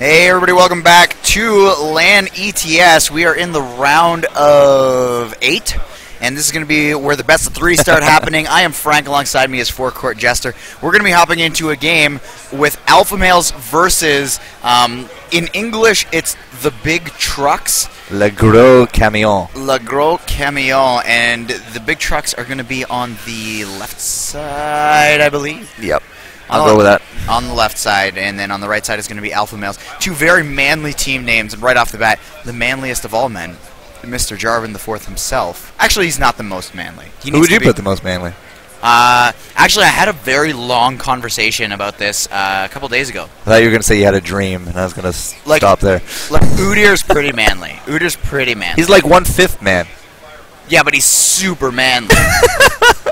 Hey everybody, welcome back to Lan ETS. We are in the round of 8, and this is going to be where the best of 3 start happening. I am Frank, alongside me is Forecourt Jester. We're going to be hopping into a game with alpha males versus, in English, it's the big trucks. Le Gros Camions. Le Gros Camions, and the big trucks are going to be on the left side, I believe. Yep. I'll go with that. On the left side, and then on the right side is going to be alpha males. 2 very manly team names, and right off the bat, the manliest of all men, Mr. Jarvan IV himself. Actually, he's not the most manly. Who would you put the most manly? Actually, I had a very long conversation about this a couple days ago. I thought you were going to say you had a dream, and I was going to stop there. Like, Udyr's pretty manly. Udyr's pretty manly. He's like 1/5 man. Yeah, but he's super manly.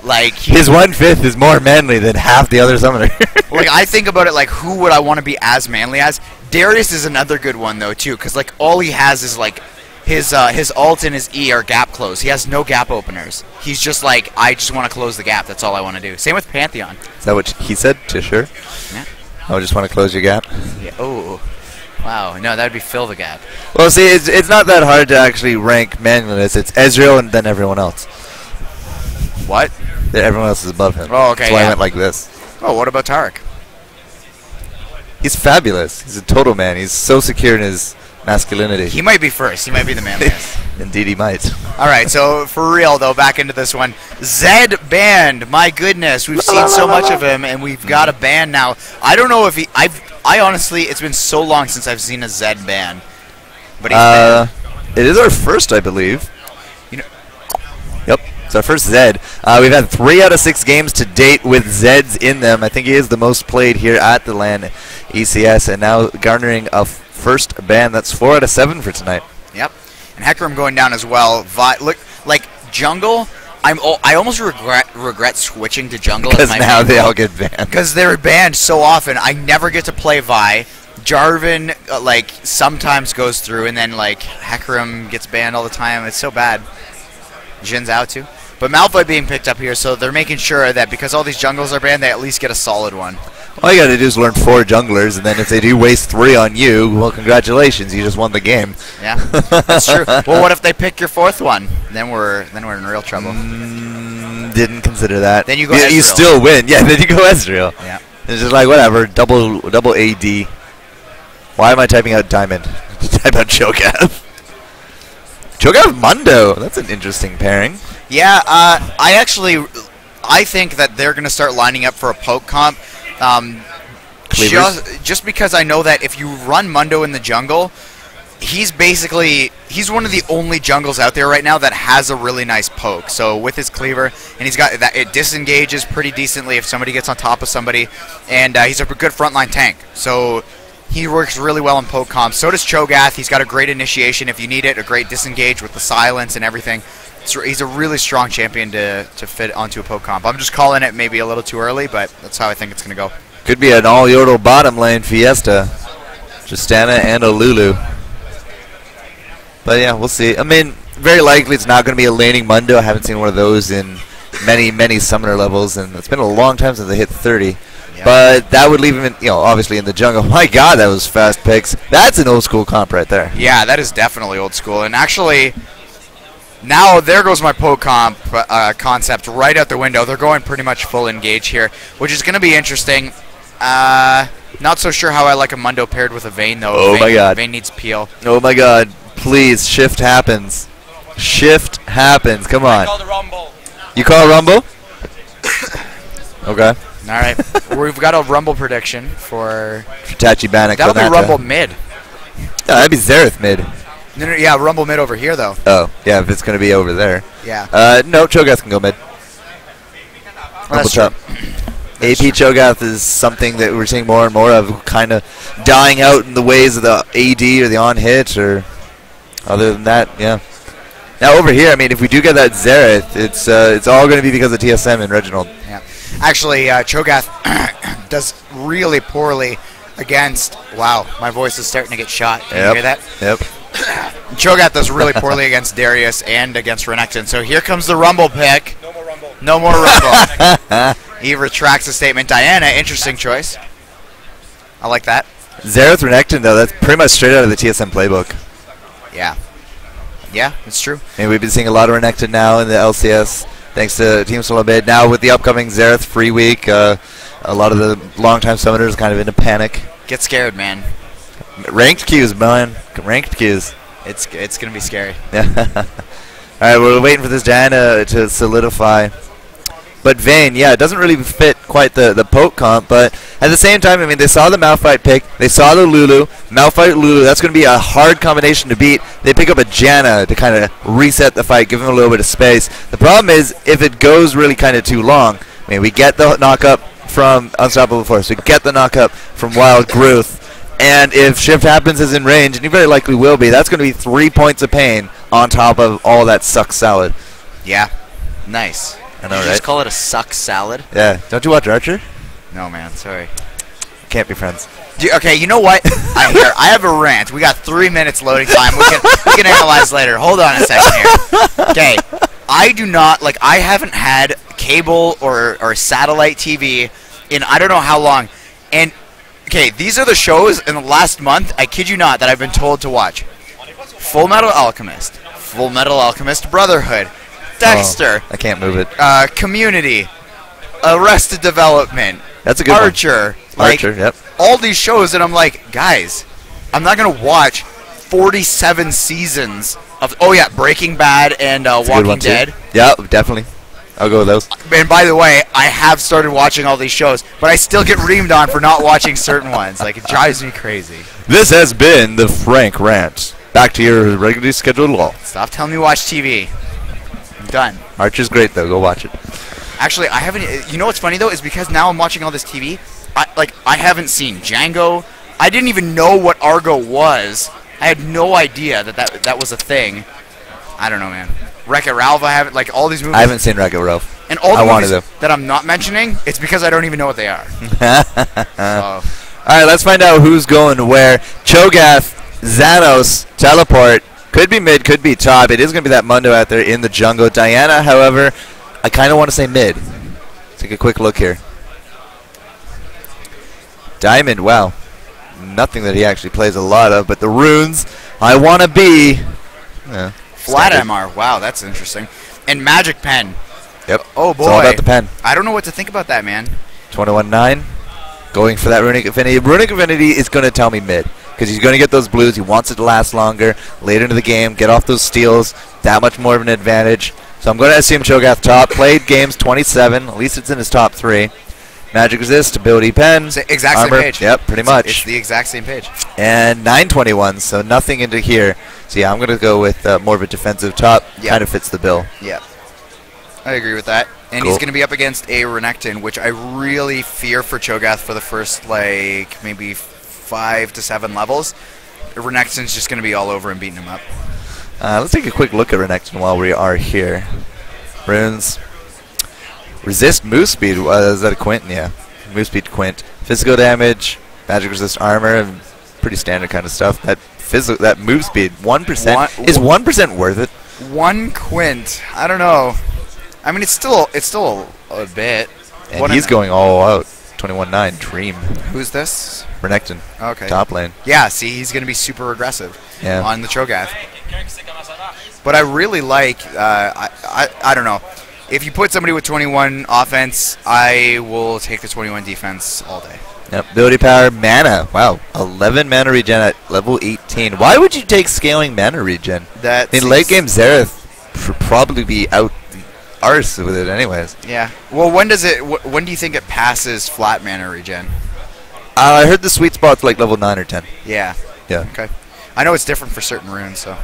Like his 1/5 is more manly than half the other summoner. Like, I think about it like, who would I want to be as manly as? Darius is another good one though too, because like all he has is like his ult and his E are gap close. He has no gap openers. He's just like, I just want to close the gap. That's all I want to do. Same with Pantheon. Is that what he said? Sure. Yeah. I just want to close your gap. Yeah. Oh. Wow. No, that would be fill the gap. Well, see, it's not that hard to actually rank manliness. It's Ezreal and then everyone else. What? Everyone else is above him. Oh, okay. That's why I went like this. Oh, what about Tarek? He's fabulous. He's a total man. He's so secure in his masculinity. He might be first. He might be the manliest. Indeed, he might. All right, so for real though, back into this one. Zed banned. My goodness, we've seen so much of him, and we've got a ban now. I don't know if he. I honestly, it's been so long since I've seen a Zed ban. But he's banned. It is our first, I believe. You know. Yep. It's our first Zed. We've had 3 out of 6 games to date with Zeds in them. I think he is the most played here at the Lan ETS, and now garnering a first ban. That's 4 out of 7 for tonight. Yep. And Hecarim going down as well. Look, like jungle, I almost regret switching to jungle because now they all get banned. Because they're banned so often. I never get to play Vi. Jarvan like sometimes goes through, and then like Hecarim gets banned all the time. It's so bad. Jin's out too. But Malphite being picked up here, so they're making sure that because all these jungles are banned, they at least get a solid one. All you gotta do is learn 4 junglers, and then if they do waste 3 on you, well, congratulations, you just won the game. Yeah, that's true. Well, what if they pick your 4th one? Then we're in real trouble. Didn't consider that. Then you go Ezreal. You still win. Yeah, then you go Ezreal. Yeah. It's just like, whatever, double AD. Why am I typing out Diamond? Type out Cho'Gath. Cho'Gath Mundo. That's an interesting pairing. Yeah, I think that they're going to start lining up for a poke comp. Just because I know that if you run Mundo in the jungle, he's one of the only jungles out there right now that has a really nice poke. So with his cleaver, and he's got that, it disengages pretty decently if somebody gets on top of somebody, and he's a good frontline tank. So he works really well in poke comps. So does Cho'Gath. He's got a great initiation if you need it, a great disengage with the silence and everything. He's a really strong champion to fit onto a poke comp. I'm just calling it maybe a little too early, but that's how I think it's going to go. Could be an all-Yordle bottom lane Fiesta. Justana and a Lulu. But yeah, we'll see. I mean, very likely it's not going to be a laning Mundo. I haven't seen one of those in many summoner levels, and it's been a long time since they hit 30. Yeah. But that would leave him, obviously in the jungle. My God, that was fast picks. That's an old school comp right there. Yeah, that is definitely old school. And actually, now there goes my poke comp concept right out the window. They're going pretty much full engage here, which is going to be interesting. Not so sure how I like a Mundo paired with a Vayne, though. Oh, my God. Vayne needs peel. Oh, my God. Please, shift happens. Shift happens. Come on. I call the rumble. You call a rumble? Okay. All right. We've got a rumble prediction for Tachi Bannock. That'll be rumble mid. Yeah, that'd be Xerath mid. No, yeah, rumble mid over here, though. Oh, yeah, if it's going to be over there. Yeah. No, Cho'Gath can go mid. Well, that's true. AP Cho'Gath is something that we're seeing more and more of, kind of dying out in the ways of the AD or the on-hit, or other than that, yeah. Now over here, I mean, if we do get that Xerath, it's all going to be because of TSM and Reginald. Yeah. Actually, Cho'Gath does really poorly against... Wow, my voice is starting to get shot. Can you hear that? Yep. Cho'Gath does really poorly against Darius and against Renekton. So here comes the Rumble pick. No more Rumble. No more Rumble. He retracts the statement. Diana, interesting choice. I like that. Xerath Renekton, though, that's pretty much straight out of the TSM playbook. Yeah. Yeah, it's true. I mean, we've been seeing a lot of Renekton now in the LCS, thanks to Team Solomid. Now with the upcoming Xerath free week, a lot of the longtime summoners kind of into panic. Get scared, man. Ranked queues, man. Ranked queues. It's going to be scary. Yeah. All right, we're waiting for this Diana to solidify. But Vayne, yeah, it doesn't really fit quite the poke comp, but at the same time, I mean, they saw the Malphite pick, they saw the Lulu, Malphite Lulu, that's going to be a hard combination to beat. They pick up a Janna to kind of reset the fight, give them a little bit of space. The problem is, if it goes really kind of too long, I mean, we get the knock-up from Unstoppable Force, we get the knock-up from Wild Growth, and if Shift happens is in range, and he very likely will be, that's going to be 3 points of pain on top of all that suck salad. Yeah. Nice. I know, Did you right? just call it a suck salad? Yeah. Don't you watch Archer? No, man. Sorry. Can't be friends. Okay, you know what? I have a rant. We got 3 minutes loading time. We can analyze later. Hold on a second here. Okay. I do not, like, I haven't had cable or satellite TV in I don't know how long. And, okay, these are the shows in the last month, I kid you not, that I've been told to watch. Full Metal Alchemist. Full Metal Alchemist Brotherhood. Dexter. Oh, I can't move it. Community. Arrested Development. That's a good Archer. one. Like, Archer, yep. all these shows, and I'm like, guys, I'm not going to watch 47 seasons of, oh yeah, Breaking Bad and Walking Dead. Yeah, definitely. I'll go with those. And by the way, I have started watching all these shows, but I still get reamed on for not watching certain ones. Like, it drives me crazy. This has been the Frank Rant. Back to your regularly scheduled LoL. Stop telling me to watch TV. I'm done. Archer's great, though. Go watch it. Actually, I haven't. You know what's funny though is because now I'm watching all this TV. I haven't seen Django. I didn't even know what Argo was. I had no idea that was a thing. I don't know, man. Wreck-It Ralph. I haven't all these movies. I haven't seen Wreck-It Ralph. And all the movies that I'm not mentioning, it's because I don't even know what they are. All right, let's find out who's going where. Cho'Gath, Xanos, teleport. Could be mid, could be top. It is going to be that Mundo out there in the jungle. Diana, however, I kind of want to say mid. Take a quick look here. Diamond, wow. Nothing that he actually plays a lot of, but the runes, I want to be. Yeah, Flat MR, wow, that's interesting. And Magic Pen. Yep. Oh boy. It's all about the pen. I don't know what to think about that, man. 21-9. Going for that Runic Affinity. Runic Affinity is going to tell me mid. Because he's going to get those blues. He wants it to last longer. Later into the game, get off those steals. That much more of an advantage. So I'm going to assume Cho'Gath top. Played games 27. At least it's in his top 3. Magic Resist, Ability Pen. It's the exact armor. same page. Yep, pretty much. It's the exact same page. And 921, so nothing into here. So yeah, I'm going to go with more of a defensive top. Yep. Kind of fits the bill. Yeah. I agree with that. And Cool. he's going to be up against a Renekton, which I really fear for Cho'Gath for the first, maybe 5 to 7 levels. Renekton's just going to be all over him, beating him up. Let's take a quick look at Renekton while we are here. Runes. Resist move speed. Is that a Quint? Yeah. Move speed Quint. Physical damage. Magic resist armor. And pretty standard kind of stuff. That move speed. 1%. Is 1% worth it? 1 Quint. I don't know. I mean, it's still a bit. And he's going all out. 21-9. Dream. Who's this? Renekton. Okay. Top lane. Yeah, see, he's going to be super aggressive on the Cho'Gath. But I really like, I don't know. If you put somebody with 21 offense, I will take the 21 defense all day. Yep. Ability power, mana. Wow. 11 mana regen at level 18. Why would you take scaling mana regen? In late game, Xerath should probably be out the arse with it anyways. Yeah. Well, when do you think it passes flat mana regen? I heard the sweet spot's like level 9 or 10. Yeah. Yeah. Okay. I know it's different for certain runes, so.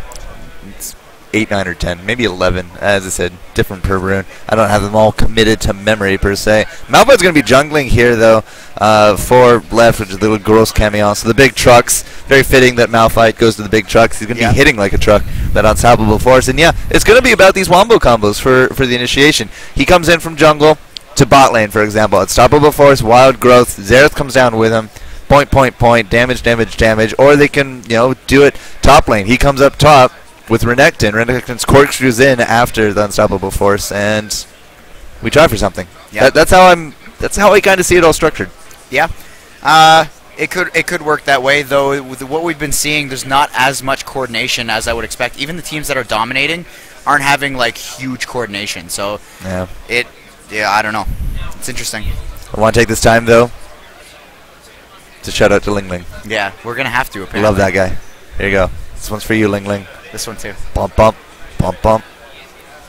It's 8, 9, or 10. Maybe 11. As I said, different per rune. I don't have them all committed to memory, per se. Malphite's going to be jungling here, though. 4 left, which is the little Gros Camions. So the big trucks. Very fitting that Malphite goes to the big trucks. He's going to be hitting like a truck. That Unstoppable Force. And yeah, it's going to be about these wombo combos for the initiation. He comes in from jungle to bot lane, for example. Unstoppable Force, Wild Growth. Xerath comes down with him. Point, damage, damage, damage. Or they can, do it top lane. He comes up top with Renekton. Renekton's corkscrews in after the Unstoppable Force, and we try for something. Yeah. That's how I kind of see it all structured. Yeah. It could work that way, though. With what we've been seeing, there's not as much coordination as I would expect. Even the teams that are dominating aren't having like huge coordination. So Yeah. I don't know. It's interesting. I want to take this time though to shout out to Ling Ling. Yeah, we're gonna have to. Apparently. Love that guy. Here you go. This one's for you, Ling Ling. This one too. Bump, bump, bump, bump.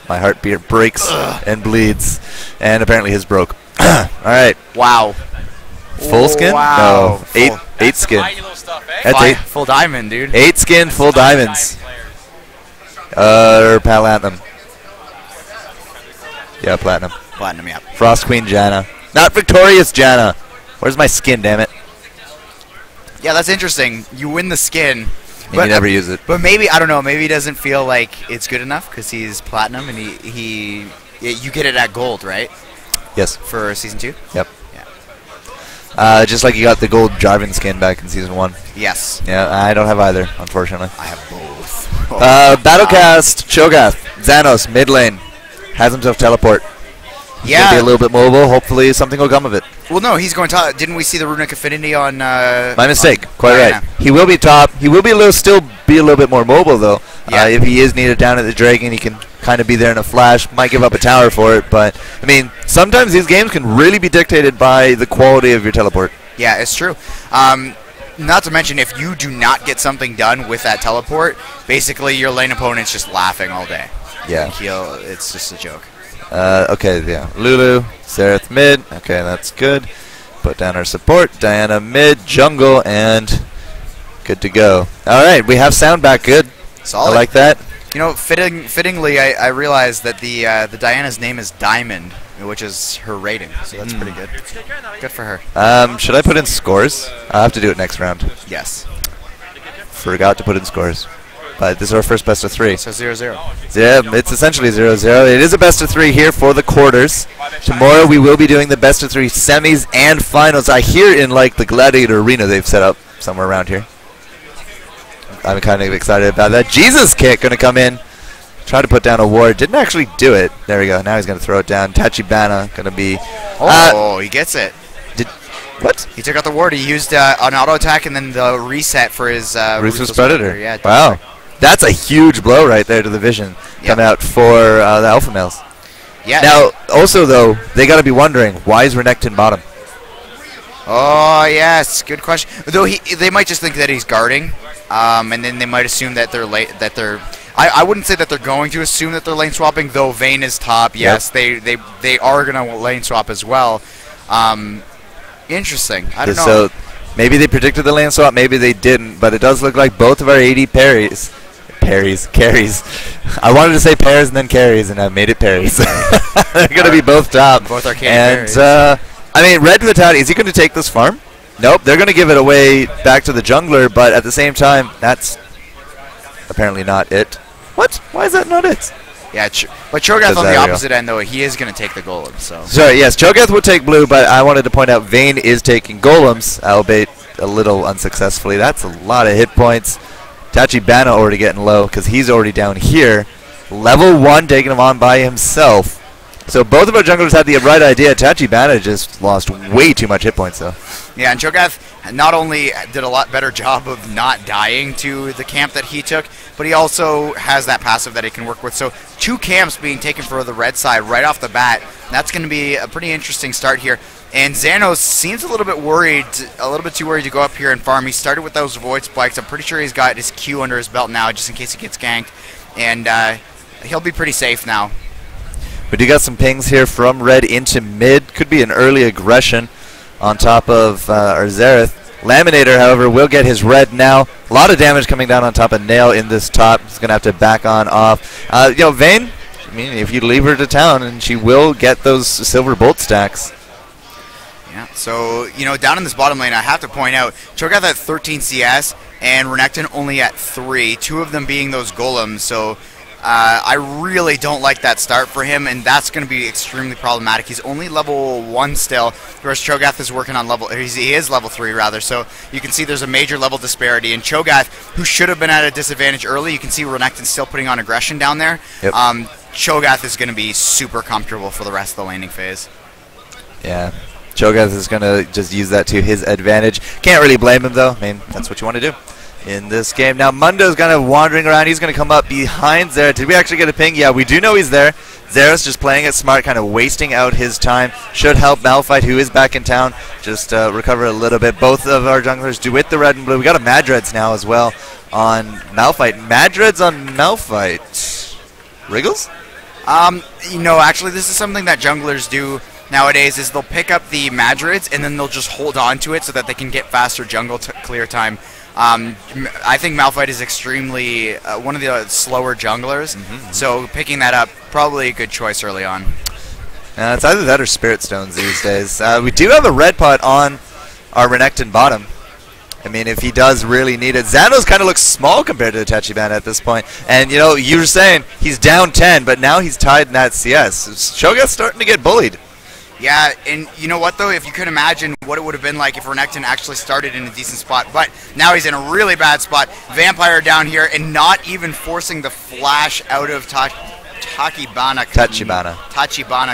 My heartbeat breaks and bleeds, and apparently his broke. All right. Wow. Full skin? Wow. No, eight skin. That's Full diamond, dude. 8 skin, full diamonds. Platinum. Yeah, platinum. Platinum, yeah. Frost Queen Janna. Not Victorious Janna. Where's my skin, damn it? Yeah, that's interesting. You win the skin. And you never use it. But maybe, I don't know, maybe he doesn't feel like it's good enough because he's platinum and you get it at gold, right? Yes. For Season 2? Yep. Yeah. Just like you got the gold Jarvan skin back in Season 1. Yes. Yeah, I don't have either, unfortunately. I have both. Battlecast, Cho'Gath, Xanos, mid lane. Has himself teleport. He's gonna be a little bit mobile. Hopefully something will come of it. Well, no, he's going top. Didn't we see the Runic Affinity on... My mistake. Quite Diana? right. He will be top. He will be still be a little bit more mobile, though. Yeah. If he is needed down at the Dragon, he can kind of be there in a flash. Might give up a tower for it, but, I mean, sometimes these games can really be dictated by the quality of your teleport. Yeah, it's true. Not to mention, if you do not get something done with that teleport, basically your lane opponent's just laughing all day. Yeah. It's just a joke. Okay, yeah. Lulu, Xerath mid. Okay, that's good. Put down our support. Diana mid, jungle, and good to go. All right, we have sound back good. Solid. I like that. You know, fittingly, I realized that the Diana's name is Diamond, which is her rating, so that's pretty good. Good for her. Should I put in scores? I'll have to do it next round. Yes. Forgot to put in scores. But this is our first best of 3. So 0-0. Yeah, it's essentially 0-0. It is a best of 3 here for the quarters. Tomorrow we will be doing the best of 3 semis and finals. I hear in like the Gladiator Arena they've set up somewhere around here. I'm kind of excited about that. Jesus Kick going to come in. Try to put down a ward. Didn't actually do it. There we go. Now he's going to throw it down. Tachibana going to be... he gets it. What? He took out the ward. He used an auto attack and then the reset for his Ruthless Predator. Yeah. Wow. That's a huge blow right there to the vision coming out for the alpha males. Yeah. Now, also though, they got to be wondering, why is Renekton bottom? Oh yes, good question. Though they might just think that he's guarding, and then they might assume that they're late. I wouldn't say that they're going to assume that they're lane swapping. Though Vayne is top, yes, they are gonna lane swap as well. Interesting. I don't know. So maybe they predicted the lane swap, maybe they didn't, but it does look like both of our AD carries. I wanted to say pairs and then carries, and I made it parries. They're going to be both top. Both are and I mean, Red Vitality, is he going to take this farm? Nope, they're going to give it away back to the jungler, but at the same time, that's apparently not it. What? Why is that not it? Yeah, but Cho'Gath on the opposite end, though, he is going to take the golem. So. Sorry, yes, Cho'Gath will take blue, but I wanted to point out Vayne is taking golems, albeit a little unsuccessfully. That's a lot of hit points. Tachibana already getting low because he's already down here. Level 1 taking him on by himself. So both of our junglers had the right idea. Tachibana just lost way too much hit points, though. Yeah, and Cho'Gath not only did a lot better job of not dying to the camp that he took, but he also has that passive that he can work with. So 2 camps being taken for the red side right off the bat. That's going to be a pretty interesting start here. And Xanos seems a little bit worried, a little bit too worried to go up here and farm. He started with those Void Spikes. I'm pretty sure he's got his Q under his belt now just in case he gets ganked. And he'll be pretty safe now. We do got some pings here from red into mid. Could be an early aggression on top of our Xerath. Laminator, however, will get his red now. A lot of damage coming down on top of Nail in this top. He's going to have to back on off. Vayne, I mean, if you leave her to town, and she will get those silver bolt stacks. Yeah, so, down in this bottom lane, I have to point out, Cho'Gath at 13 CS, and Renekton only at 3, 2 of them being those golems, so I really don't like that start for him, and that's going to be extremely problematic. He's only level 1 still, whereas Cho'Gath is working on he is level 3 rather, so you can see there's a major level disparity, and Cho'Gath, who should have been at a disadvantage early, you can see Renekton still putting on aggression down there. Yep. Cho'Gath is going to be super comfortable for the rest of the laning phase. Yeah. Cho'Gath is going to just use that to his advantage. Can't really blame him, though. I mean, that's what you want to do in this game. Now, Mundo's kind of wandering around. He's going to come up behind Xerath. Did we actually get a ping? Yeah, we do know he's there. Xerath's just playing it smart, kind of wasting out his time. Should help Malphite, who is back in town, just recover a little bit. Both of our junglers do with the red and blue. We got a Madreds now as well on Malphite. Madreds on Malphite. Wriggles? Actually, this is something that junglers do nowadays, is they'll pick up the Madreds and then they'll just hold on to it so that they can get faster jungle clear time. I think Malphite is extremely one of the slower junglers, so picking that up, probably a good choice early on. It's either that or Spirit Stones these days. We do have a red pot on our Renekton bottom. I mean, if he does really need it. Xanos kind of looks small compared to the Tachibana at this point. And, you were saying he's down 10, but now he's tied in that CS. Cho'Gath's starting to get bullied. Yeah, and you know what, though? If you could imagine what it would have been like if Renekton actually started in a decent spot. But now he's in a really bad spot. Vampire down here and not even forcing the flash out of Tachibana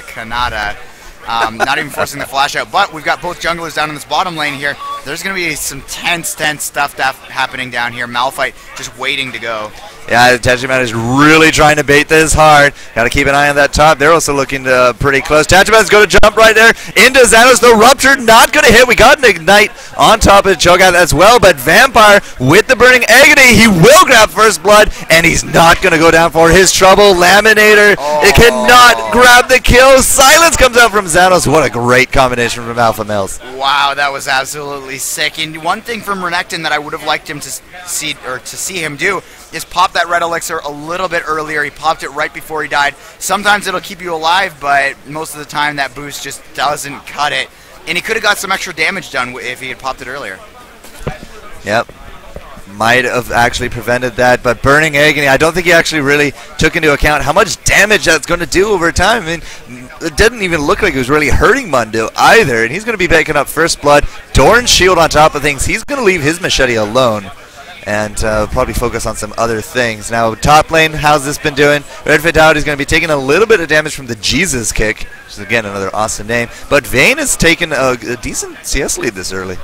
Kanata. Not even forcing the flash out. But we've got both junglers down in this bottom lane here. There's going to be some tense stuff happening down here. Malphite just waiting to go. Yeah, Tachibana is really trying to bait this hard. Got to keep an eye on that top. They're also looking pretty close. Tachibana's going to jump right there into Xanos. The Rupture not going to hit. We got an Ignite on top of Cho'Gath as well, but Vampire with the Burning Agony, he will grab first blood, and he's not going to go down for his trouble. Laminator, it cannot grab the kill. Silence comes out from Xanos. What a great combination from Alpha Males. Wow, that was absolutely sick. And one thing from Renekton that I would have liked him to see him do is pop that red elixir a little bit earlier. He popped it right before he died. Sometimes it'll keep you alive, but most of the time that boost just doesn't cut it. And he could have got some extra damage done if he had popped it earlier. Yep. Might have actually prevented that, but Burning Agony, I don't think he actually really took into account how much damage that's going to do over time. I mean, it didn't even look like it was really hurting Mundo either, and he's going to be picking up first blood. Dorn's shield on top of things. He's going to leave his machete alone and probably focus on some other things. Now, top lane, how's this been doing? Red Fatality is going to be taking a little bit of damage from the Jesus kick, which is, again, another awesome name. But Vayne has taken a decent CS lead this early.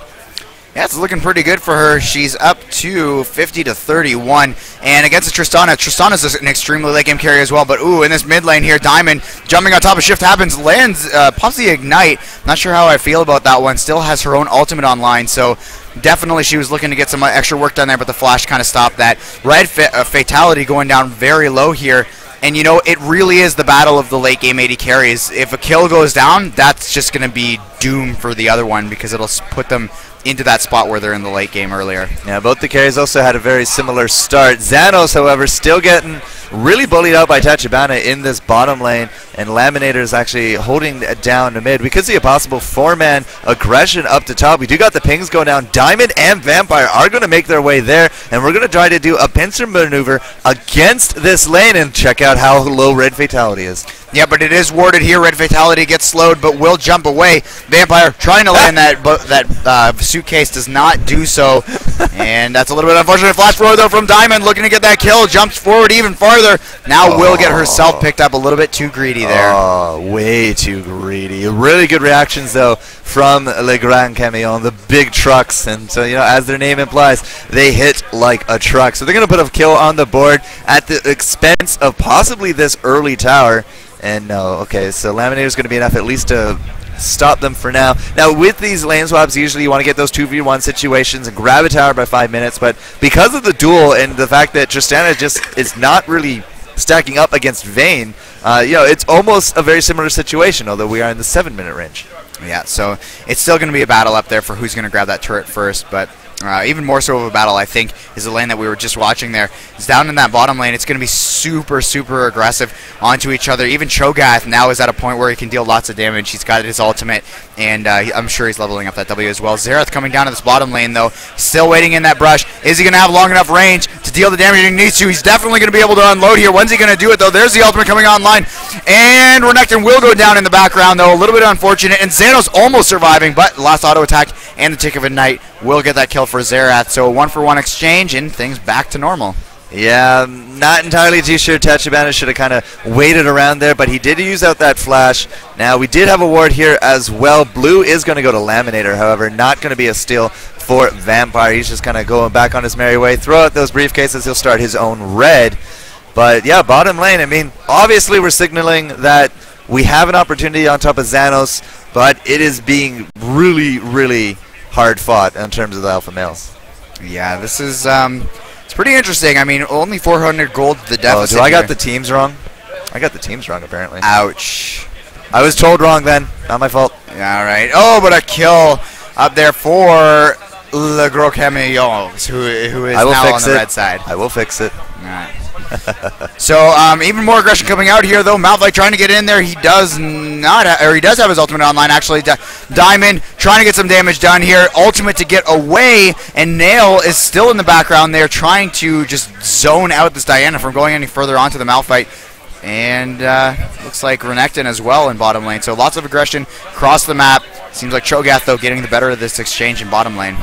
Yeah, it's looking pretty good for her. She's up to 50-31, and against the Tristana. Tristana's an extremely late game carry as well, but ooh, in this mid lane here, Diamond jumping on top of Shift happens, lands, pops the Ignite. Not sure how I feel about that one. Still has her own ultimate online, so definitely she was looking to get some extra work done there, but the flash kind of stopped that. Red Fatality going down very low here. And, it really is the battle of the late game AD carries. If a kill goes down, that's just going to be doom for the other one because it'll put them into that spot where they're in the late game earlier. Yeah, both the carries also had a very similar start. Xanos, however, still getting really bullied out by Tachibana in this bottom lane, and Laminator is actually holding down the mid. We could see a possible 4-man aggression up to top. We do got the pings going down. Diamond and Vampire are going to make their way there, and we're going to try to do a pincer maneuver against this lane and check out how low Red Fatality is. Yeah, but it is warded here. Red Fatality gets slowed, but will jump away. Vampire trying to land that suitcase, does not do so. And that's a little bit unfortunate. Flash forward, though, from Diamond, looking to get that kill. Jumps forward even farther. Now will get herself picked up. A little bit too greedy there. Oh, way too greedy. Really good reactions, though, from Le Gros Camions, the big trucks. And so, as their name implies, they hit like a truck. So they're going to put a kill on the board at the expense of possibly this early tower. And no, okay, so Laminator is going to be enough at least to stop them for now. Now, with these lane swaps, usually you want to get those 2v1 situations and grab a tower by 5 minutes, but because of the duel and the fact that Tristana just is not really stacking up against Vayne, it's almost a very similar situation, although we are in the 7-minute range. Yeah, so it's still going to be a battle up there for who's going to grab that turret first, but even more so of a battle, I think, is the lane that we were just watching there. It's down in that bottom lane. It's going to be super, super aggressive onto each other. Even Cho'Gath now is at a point where he can deal lots of damage. He's got his ultimate, and I'm sure he's leveling up that W as well. Xerath coming down to this bottom lane, though. Still waiting in that brush. Is he going to have long enough range to deal the damage he needs to? He's definitely going to be able to unload here. When's he going to do it, though? There's the ultimate coming online. And Renekton will go down in the background, though. A little bit unfortunate. And Xanos almost surviving, but last auto attack and the Tick of a Night will get that kill for Xerath. So a 1-for-1 exchange, and things back to normal. Yeah, not entirely too sure. Tachibana should have kind of waited around there, but he did use out that flash. Now, we did have a ward here as well. Blue is going to go to Laminator, however, not going to be a steal for Vampire. He's just kind of going back on his merry way. Throw out those briefcases, he'll start his own red. But yeah, bottom lane, I mean, obviously we're signaling that we have an opportunity on top of Xanos, but it is being really, really hard fought in terms of the alpha males. Yeah, this is it's pretty interesting. I mean, only 400 gold the deficit. Oh, I got the teams wrong? I got the teams wrong, apparently. Ouch. I was told wrong then. Not my fault. Yeah, all right. Oh, but a kill up there for the Gros Camions, who is now on the red side. I will fix it. All right. So even more aggression coming out here, though. Malphite trying to get in there. He does not, or he does have his ultimate online. Actually, Diamond trying to get some damage done here. Ultimate to get away, and Nail is still in the background there, trying to just zone out this Diana from going any further onto the Malphite. And looks like Renekton as well in bottom lane. So lots of aggression across the map. Seems like Cho'Gath, though, getting the better of this exchange in bottom lane.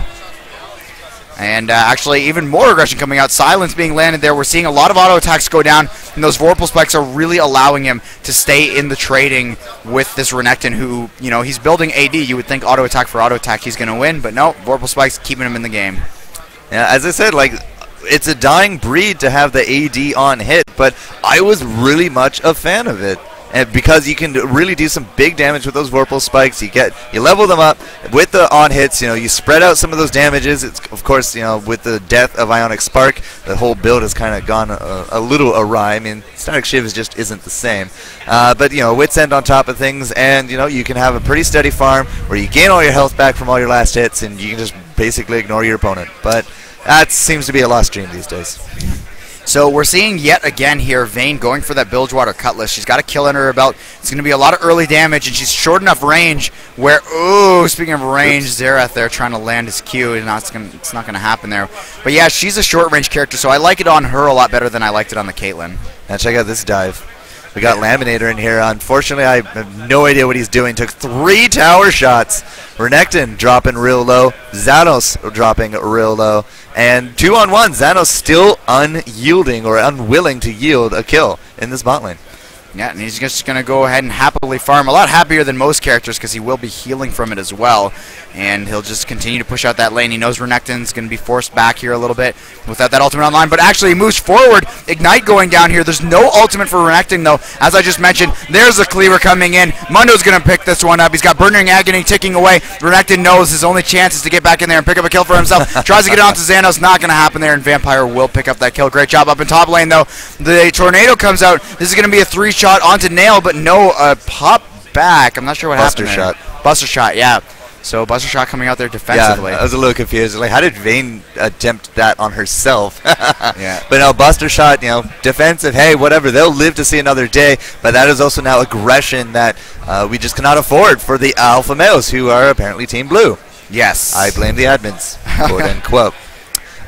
And actually, even more aggression coming out. Silence being landed there. We're seeing a lot of auto attacks go down, and those Vorpal spikes are really allowing him to stay in the trading with this Renekton, who, you know, he's building AD. You would think auto attack for auto attack he's going to win, but no, Vorpal spikes keeping him in the game. Yeah, as I said, like, it's a dying breed to have the AD on hit, but I was really much a fan of it. And because you can really do some big damage with those Vorpal spikes, you level them up with the on hits. You know, you spread out some of those damages. It's, of course, you know, with the death of Ionic Spark, the whole build has kind of gone a little awry. I mean, Static Shiv just isn't the same. But you know, Wit's End on top of things, and you know, you can have a pretty steady farm where you gain all your health back from all your last hits, and you can just basically ignore your opponent. But that seems to be a lost dream these days. So we're seeing yet again here Vayne going for that Bilgewater Cutlass. She's got a kill under her belt. It's going to be a lot of early damage, and she's short enough range where, ooh, speaking of range, Xerath there trying to land his Q, and it's not going to happen there. But yeah, she's a short range character, so I like it on her a lot better than I liked it on the Caitlyn. Now check out this dive. We got Laminator in here. Unfortunately, I have no idea what he's doing. Took 3 tower shots. Renekton dropping real low. Xanos dropping real low. And 2-on-1. Xanos still unyielding or unwilling to yield a kill in this bot lane. Yeah, and he's just going to go ahead and happily farm. A lot happier than most characters because he will be healing from it as well. And he'll just continue to push out that lane. He knows Renekton's going to be forced back here a little bit without that ultimate online. But actually, he moves forward. Ignite going down here. There's no ultimate for Renekton, though. As I just mentioned, there's a cleaver coming in. Mundo's going to pick this one up. He's got Burning Agony ticking away. Renekton knows his only chance is to get back in there and pick up a kill for himself. Tries to get it onto Xanos. Not going to happen there, and Vampire will pick up that kill. Great job up in top lane, though. The Tornado comes out. This is going to be a 3-shot onto Nail, but no pop back. I'm not sure what happened there. Buster shot. Buster shot, yeah. So Buster shot coming out there defensively. Yeah, I was a little confused. Like, how did Vayne attempt that on herself? Yeah. But no, Buster shot, you know, defensive, hey, whatever. They'll live to see another day. But that is also now aggression that we just cannot afford for the alpha males, who are apparently Team Blue. Yes. I blame the admins, quote unquote.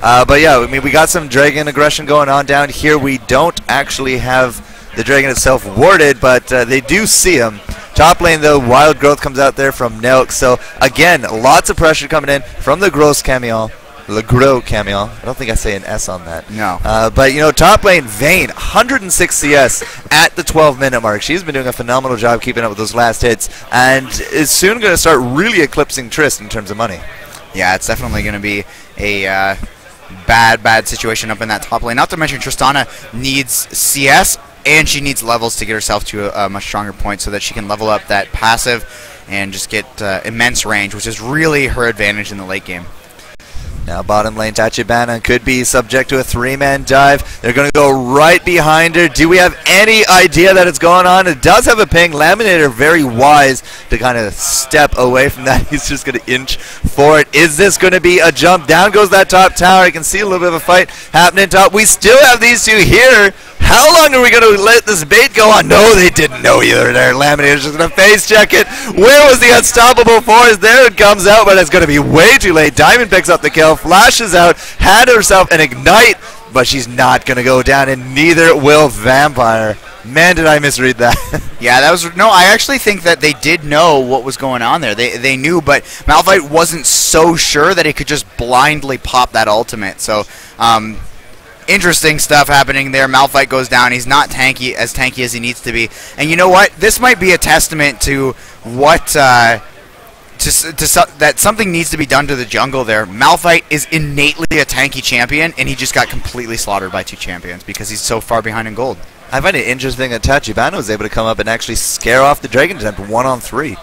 But yeah, I mean, we got some dragon aggression going on down here. We don't actually have the dragon itself warded, but they do see him. Top lane, though, Wild Growth comes out there from Nelk. So, again, lots of pressure coming in from the Gros Camions. Le Gros Camions. I don't think I say an S on that. No. But, you know, top lane, Vayne, 106 CS at the 12-minute mark. She's been doing a phenomenal job keeping up with those last hits, and is soon going to start really eclipsing Trist in terms of money. Yeah, it's definitely going to be a bad situation up in that top lane. Not to mention Tristana needs CS, and she needs levels to get herself to a much stronger point so that she can level up that passive and just get immense range, which is really her advantage in the late game. Now bottom lane, Tachibana could be subject to a 3-man dive. They're going to go right behind her. Do we have any idea that it's going on? It does have a ping. Laminator very wise to kind of step away from that. He's just going to inch for it. Is this going to be a jump? Down goes that top tower. I can see a little bit of a fight happening top. We still have these two here. How long are we going to let this bait go on? No, they didn't know either there. Laminator's just going to face check it. Where was the unstoppable force? There it comes out, but it's going to be way too late. Diamond picks up the kill, flashes out, had herself an ignite, but she's not going to go down, and neither will Vampire. Man, did I misread that. Yeah, that was... No, I actually think that they did know what was going on there. They knew, but Malphite wasn't so sure that he could just blindly pop that ultimate. So, interesting stuff happening there. Malphite goes down. He's not tanky as he needs to be. And you know what? This might be a testament to what that something needs to be done to the jungle there. Malphite is innately a tanky champion, and he just got completely slaughtered by 2 champions because he's so far behind in gold. I find it interesting that Tachibana was able to come up and actually scare off the Dragon Temple 1-on-3.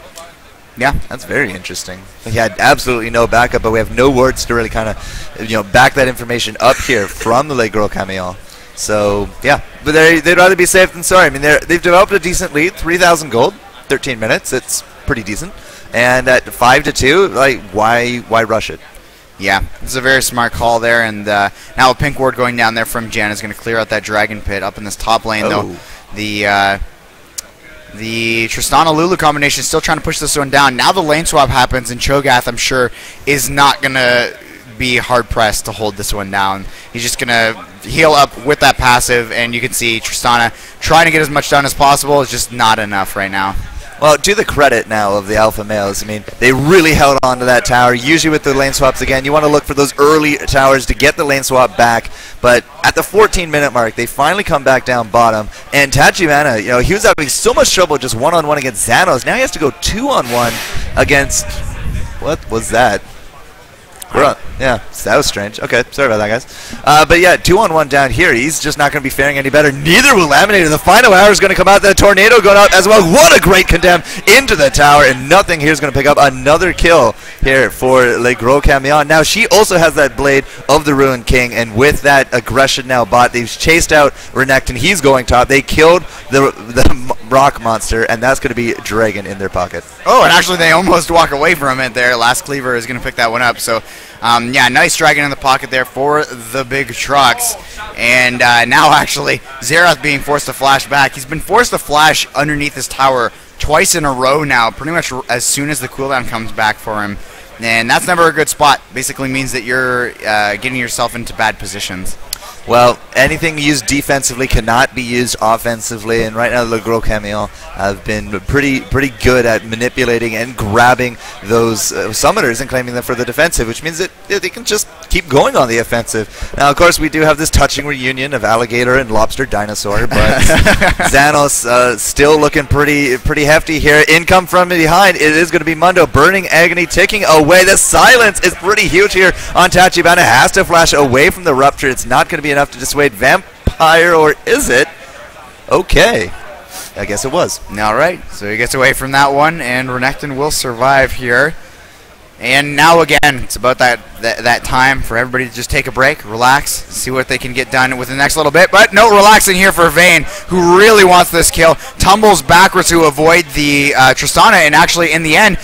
Yeah, that's very interesting. He had absolutely no backup, but we have no words to really kind of, back that information up here from the Gros Camions. So yeah, but they'd rather be safe than sorry. I mean, they've developed a decent lead, 3,000 gold, 13 minutes. It's pretty decent. And at 5-2, like why rush it? Yeah, this is a very smart call there. And now a pink ward going down there from Jan is going to clear out that Dragon Pit up in this top lane though. The Tristana Lulu combination is still trying to push this one down. Now the lane swap happens, and Cho'Gath, I'm sure, is not going to be hard-pressed to hold this one down. He's just going to heal up with that passive, and you can see Tristana trying to get as much done as possible. It's just not enough right now. Well, to the credit now of the alpha males, I mean, they really held on to that tower. Usually with the lane swaps, again, you want to look for those early towers to get the lane swap back. But at the 14-minute mark, they finally come back down bottom. And Tachibana, he was having so much trouble just one-on-one against Xanos. Now he has to go 2-on-1 against... What was that? Yeah, that was strange. Okay, sorry about that, guys. But yeah, 2-on-1 down here. He's just not going to be faring any better. Neither will Laminator. The final hour is going to come out. The tornado going out as well. What a great condemn into the tower, and nothing here is going to pick up another kill here for Le Gros Camion. Now, she also has that Blade of the Ruined King, and with that aggression now bot, they've chased out Renekton. He's going top. They killed the rock monster, and that's going to be Dragon in their pocket. Oh, and actually they almost walk away from it there. Last Cleaver is going to pick that one up. So, yeah, nice Dragon in the pocket there for the big trucks. And now actually Xerath being forced to flash back. He's been forced to flash underneath this tower twice in a row now, pretty much as soon as the cooldown comes back for him. And that's never a good spot. Basically means that you're getting yourself into bad positions. Well, anything used defensively cannot be used offensively, and right now the Gros Camions have been pretty good at manipulating and grabbing those summoners and claiming them for the defensive, which means that they can just keep going on the offensive. Now, of course, we do have this touching reunion of Alligator and Lobster Dinosaur, but Xanos still looking pretty hefty here. Income from behind, it is going to be Mundo. Burning Agony ticking away. The silence is pretty huge here on Tachibana. Has to flash away from the Rupture. It's not going to be enough to dissuade Vampire, or is it? Okay. I guess it was. All right. So he gets away from that one, and Renekton will survive here. And now again, it's about that time for everybody to just take a break, relax, see what they can get done with the next little bit. But no relaxing here for Vayne, who really wants this kill. Tumbles backwards to avoid the Tristana, and actually in the end,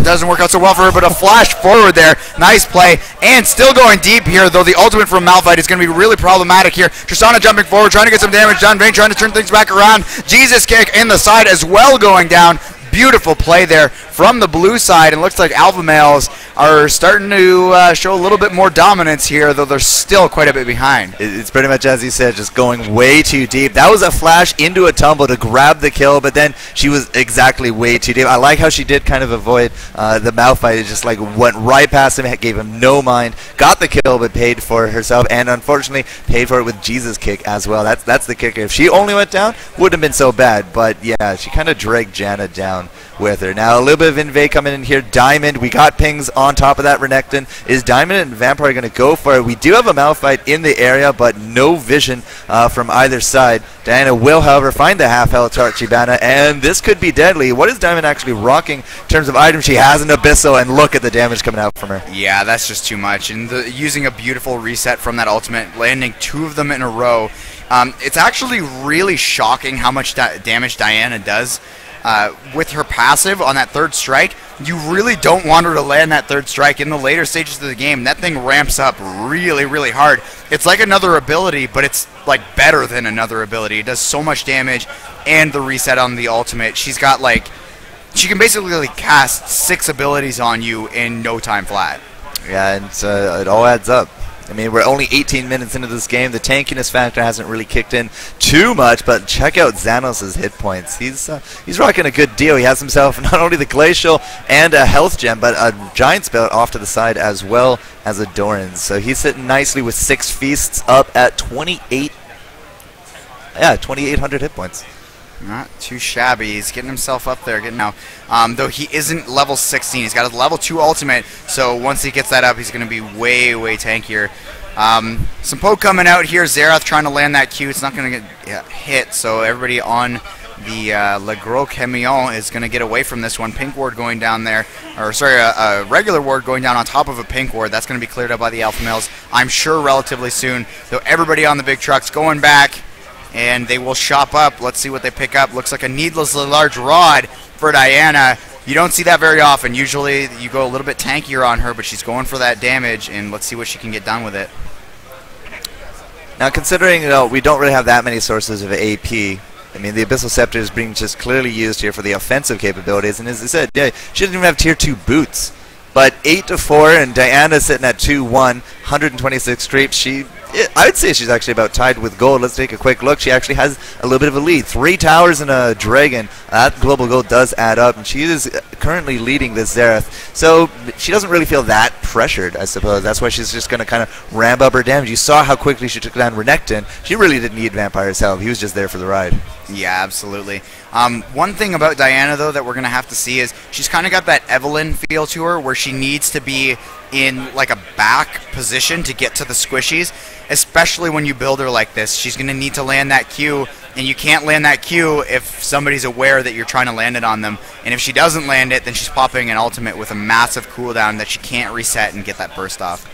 doesn't work out so well for her, but a flash forward there. Nice play, and still going deep here, though the ultimate from Malphite is going to be really problematic here. Tristana jumping forward, trying to get some damage done. Vayne trying to turn things back around. Jesus kick in the side as well going down. Beautiful play there from the blue side, and looks like alpha males are starting to show a little bit more dominance here, though they're still quite a bit behind. It's pretty much as you said, just going way too deep. That was a flash into a tumble to grab the kill, but then she was exactly way too deep. I like how she did kind of avoid the Malphite. It just like went right past him, gave him no mind, got the kill, but paid for herself, and unfortunately paid for it with Jesus kick as well. That's the kicker. If she only went down, wouldn't have been so bad, but yeah, she kind of dragged Janna down with her. Now a little bit of Invade coming in here. Diamond, we got pings on top of that Renekton. Is Diamond and Vampire going to go for it? We do have a Malphite in the area, but no vision from either side. Diana will, however, find the half health Tachibana, and this could be deadly. What is Diamond actually rocking in terms of items? She has an Abyssal, and look at the damage coming out from her. Yeah, that's just too much. And using a beautiful reset from that ultimate, landing 2 of them in a row. It's actually really shocking how much damage Diana does. With her passive on that 3rd strike, you really don't want her to land that 3rd strike in the later stages of the game. That thing ramps up really, really hard. It's like another ability, but it's like better than another ability. It does so much damage, and the reset on the ultimate. She's got like, she can basically cast 6 abilities on you in no time flat. Yeah, and it all adds up. I mean, we're only 18 minutes into this game. The tankiness factor hasn't really kicked in too much, but check out Xanos' hit points. He's rocking a good deal. He has himself not only the Glacial and a health gem, but a Giant Spout off to the side as well as a Doran. So he's sitting nicely with 6 feasts up at 2,800 hit points. Not too shabby. He's getting himself up there. Though he isn't level 16. He's got his level 2 ultimate, so once he gets that up, he's going to be way, way tankier. Some poke coming out here. Xerath trying to land that Q. It's not going to get hit, so everybody on the Gros Camions is going to get away from this one. Pink ward going down there, or sorry, a regular ward going down on top of a pink ward. That's going to be cleared up by the alpha males, I'm sure, relatively soon. Though everybody on the big truck's going back, and they will shop up. Let's see what they pick up. Looks like a needlessly large rod for Diana. You don't see that very often. Usually you go a little bit tankier on her, but she's going for that damage, and let's see what she can get done with it. Now, considering we don't really have that many sources of AP, I mean, the Abyssal Scepter is being just clearly used here for the offensive capabilities, and as I said, yeah, she doesn't even have tier 2 boots. But 8-4, and Diana's sitting at 2-1, 126 creeps. I would say she's actually about tied with gold. Let's take a quick look. She actually has a little bit of a lead. 3 towers and a dragon. That global gold does add up, and she is currently leading this Xerath. So she doesn't really feel that pressured, I suppose. That's why she's just going to kind of ramp up her damage. You saw how quickly she took down Renekton. She really didn't need Vampire's help. He was just there for the ride. Yeah, absolutely. One thing about Diana, though, that we're going to have to see is she's kind of got that Evelyn feel to her where she needs to be in like a back position to get to the squishies, especially when you build her like this. She's going to need to land that Q, and you can't land that Q if somebody's aware that you're trying to land it on them. And if she doesn't land it, then she's popping an ultimate with a massive cooldown that she can't reset and get that burst off.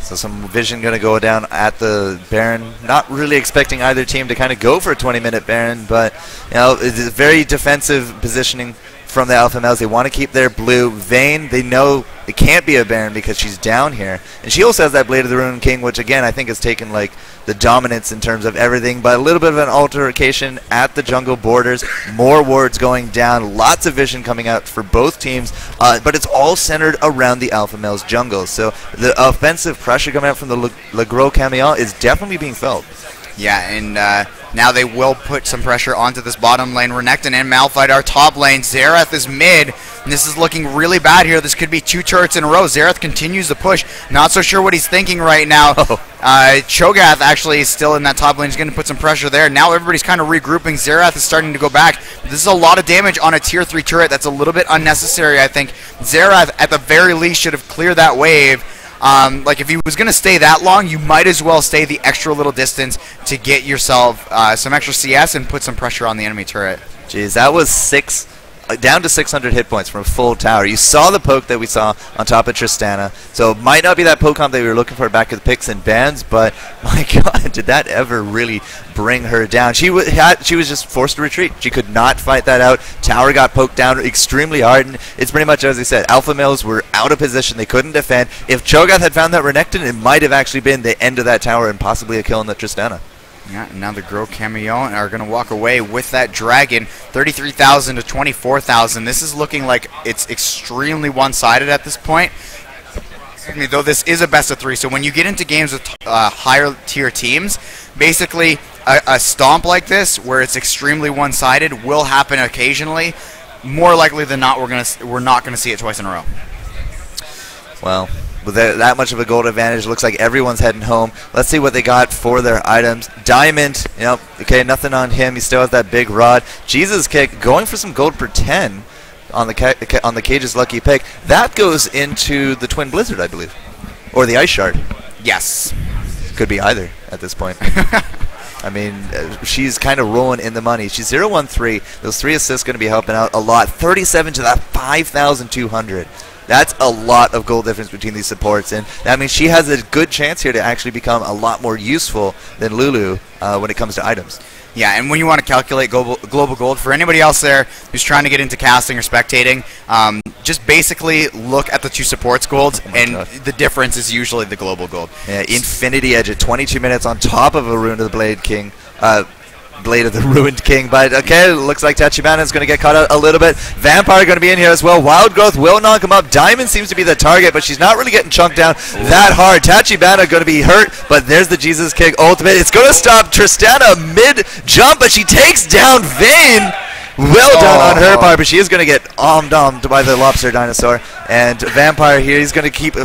So some vision going to go down at the Baron. Not really expecting either team to kind of go for a 20-minute Baron, but it's a very defensive positioning from the alpha males. They want to keep their blue. Vayne, they know it can't be a Baron because she's down here. And she also has that Blade of the Ruined King, which again I think has taken like the dominance in terms of everything. But a little bit of an altercation at the jungle borders. More wards going down. Lots of vision coming out for both teams. But it's all centered around the alpha males jungle. So the offensive pressure coming out from the Gros Camions is definitely being felt. Yeah, and now they will put some pressure onto this bottom lane. Renekton and Malphite are top lane. Xerath is mid, and this is looking really bad here. This could be 2 turrets in a row. Xerath continues to push. Not so sure what he's thinking right now. Cho'Gath actually is still in that top lane. He's going to put some pressure there. Now everybody's kind of regrouping. Xerath is starting to go back. This is a lot of damage on a tier 3 turret. That's a little bit unnecessary, I think. Xerath, at the very least, should have cleared that wave. Like, if he was going to stay that long, you might as well stay the extra little distance to get yourself some extra CS and put some pressure on the enemy turret. Jeez, that was down to 600 hit points from a full tower. You saw the poke that we saw on top of Tristana, so it might not be that poke comp that we were looking for back at the picks and bans, but my god, did that ever really bring her down. She was just forced to retreat. She could not fight that out. Tower got poked down extremely hard, and it's pretty much as I said, alpha males were out of position. They couldn't defend. If Cho'Gath had found that Renekton, it might have actually been the end of that tower and possibly a kill on the Tristana. Yeah, now the Gros Camions are going to walk away with that dragon, 33,000 to 24,000. This is looking like it's extremely one-sided at this point. Excuse me, though this is a best of 3, so when you get into games with higher tier teams, basically a stomp like this, where it's extremely one-sided, will happen occasionally. More likely than not, we're not going to see it twice in a row. Well, with that much of a gold advantage, looks like everyone's heading home. Let's see what they got for their items. Diamond, okay, nothing on him. He still has that big rod. Jesus Kick, going for some gold per 10 on the Cage's lucky pick. That goes into the Twin Blizzard, I believe, or the Ice Shard. Yes. Could be either at this point. I mean, she's kind of rolling in the money. She's 0-1-3. Those 3 assists going to be helping out a lot. 37 to that 5,200. That's a lot of gold difference between these supports, and that means she has a good chance here to actually become a lot more useful than Lulu when it comes to items. Yeah, and when you want to calculate global gold, for anybody else there who's trying to get into casting or spectating, just basically look at the 2 supports golds, and the difference is usually the global gold. Yeah, Infinity Edge at 22 minutes on top of a Rune of the Blade King. Blade of the Ruined King. But okay, looks like Tachibana is going to get caught out a little bit. Vampire going to be in here as well. Wild Growth will knock him up. Diamond seems to be the target, but she's not really getting chunked down that hard. Tachibana going to be hurt, but there's the Jesus Kick ultimate. It's going to stop Tristana mid-jump, but she takes down Vayne. Well done on her part, but she is going to get ommed by the Lobster Dinosaur. And Vampire here, he's going to keep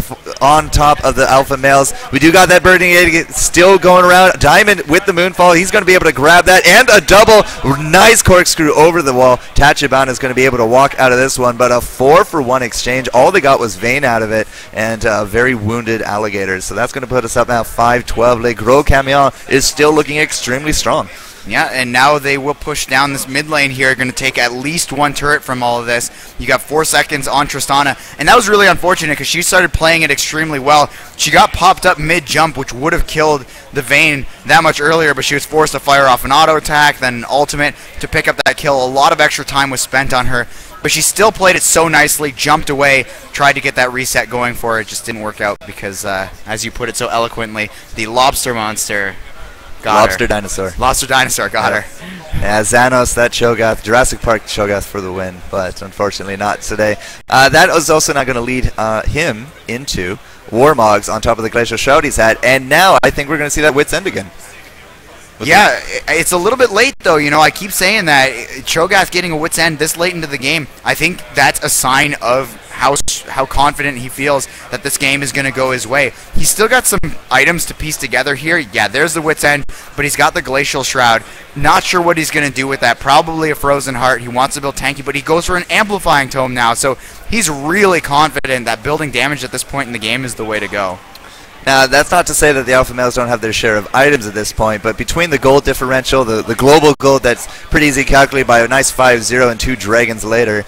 on top of the alpha males. We do got that Burning Egg still going around. Diamond with the Moonfall, he's going to be able to grab that. And a double, nice corkscrew over the wall. Tachibana is going to be able to walk out of this one, but a 4-for-1 exchange. All they got was Vayne out of it, and very wounded alligators. So that's going to put us up now 5-12. Le Gros Camions is still looking extremely strong. Yeah, and now they will push down this mid lane here. Going to take at least one turret from all of this. You got 4 seconds on Tristana, and that was really unfortunate because she started playing it extremely well. She got popped up mid-jump, which would have killed the Vayne that much earlier, but she was forced to fire off an auto attack, then an ultimate to pick up that kill. A lot of extra time was spent on her, but she still played it so nicely, jumped away, tried to get that reset going for her. It just didn't work out because, as you put it so eloquently, the Lobster Monster Lobster Dinosaur. Lobster Dinosaur got her. Yeah, Xanos, that Cho'Gath, Jurassic Park Cho'Gath for the win, but unfortunately not today. That was also not going to lead him into Warmogs on top of the Glacial Shroud he's had, and now I think we're going to see that Wit's End again. Yeah, it's a little bit late though. You know, I keep saying that Cho'Gath getting a Wit's End this late into the game, I think that's a sign of how confident he feels that this game is going to go his way. He's still got some items to piece together here. Yeah, there's the Wit's End, but he's got the Glacial Shroud. Not sure what he's going to do with that. Probably a Frozen Heart. He wants to build tanky, but he goes for an Amplifying Tome now, so he's really confident that building damage at this point in the game is the way to go. Now, that's not to say that the alpha males don't have their share of items at this point, but between the gold differential, the global gold that's pretty easy to calculate by a nice 5-0 and 2 dragons later,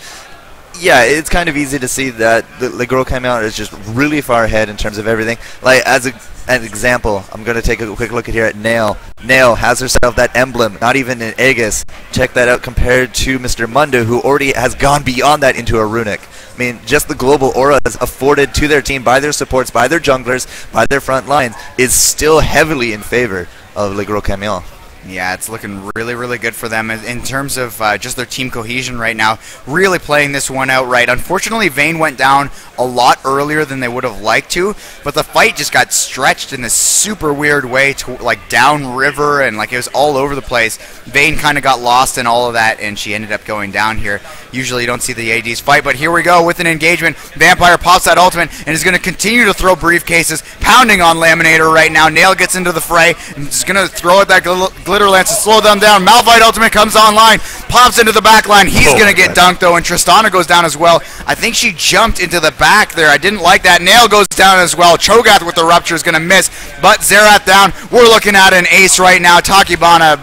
yeah, it's kind of easy to see that the Gros Camions is just really far ahead in terms of everything. Like, as an example, I'm going to take a quick look at here at Nail. Nail has herself that emblem, not even an Aegis. Check that out compared to Mr. Mundo, who already has gone beyond that into a Runic. I mean, just the global aura afforded to their team by their supports, by their junglers, by their front lines, is still heavily in favor of Le Gros Camions. Yeah, it's looking really, really good for them in terms of just their team cohesion right now. Really playing this one out right. Unfortunately, Vayne went down a lot earlier than they would have liked to, but the fight just got stretched in this super weird way to like downriver, and like it was all over the place. Vayne kind of got lost in all of that, and she ended up going down here. Usually you don't see the ADs fight, but here we go with an engagement. Vampire pops that ultimate and is going to continue to throw briefcases, pounding on Laminator right now. Nail gets into the fray and is going to throw at that Glitter Lance to slow them down. Malphite ultimate comes online, pops into the back line. He's going to get dunked though, and Tristana goes down as well. I think she jumped into the back there. I didn't like that. Nail goes down as well. Cho'Gath with the rupture is going to miss, but Xerath down. We're looking at an ace right now. Takibana,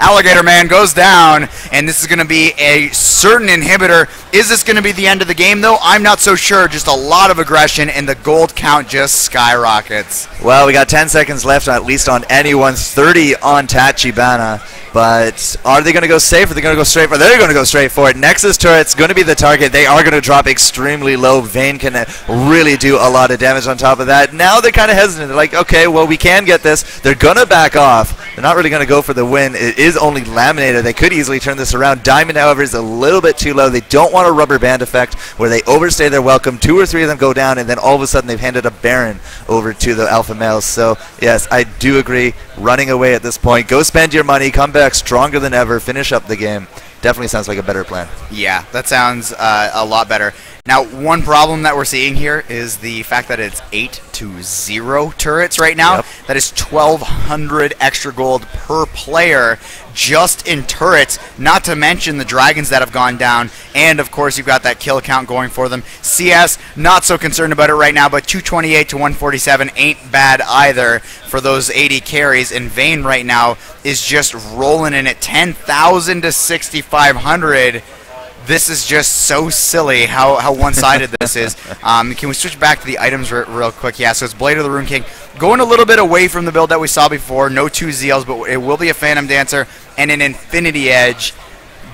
Alligator Man goes down, and this is going to be a certain inhibitor. Is this going to be the end of the game, though? I'm not so sure. Just a lot of aggression, and the gold count just skyrockets. Well, we got 10 seconds left, at least on anyone's 30 on Tachibana. But are they going to go safe, or are they going to go straight for it? They're going to go straight for it. Nexus turret's going to be the target. They are going to drop extremely low. Vayne can really do a lot of damage on top of that. Now they're kind of hesitant. They're like, okay, well, we can get this. They're going to back off. They're not really going to go for the win. It is only Laminator. They could easily turn this around. Diamond, however, is a little bit too low. They don't want a rubber band effect where they overstay their welcome. 2 or 3 of them go down, and then all of a sudden they've handed a Baron over to the alpha males. So, yes, I do agree. Running away at this point. Go spend your money. Come back stronger than ever. Finish up the game. Definitely sounds like a better plan. Yeah, that sounds a lot better. Now, one problem that we're seeing here is the fact that it's 8-0 turrets right now. Yep. That is 1,200 extra gold per player just in turrets, not to mention the dragons that have gone down. And, of course, you've got that kill count going for them. CS, not so concerned about it right now, but 228 to 147 ain't bad either for those 80 carries. And Vayne right now is just rolling in at 10,000 to 6,500. This is just so silly how one-sided this is. Can we switch back to the items real quick? Yeah, so it's Blade of the Rune King. Going a little bit away from the build that we saw before. No 2 Zeals, but it will be a Phantom Dancer and an Infinity Edge.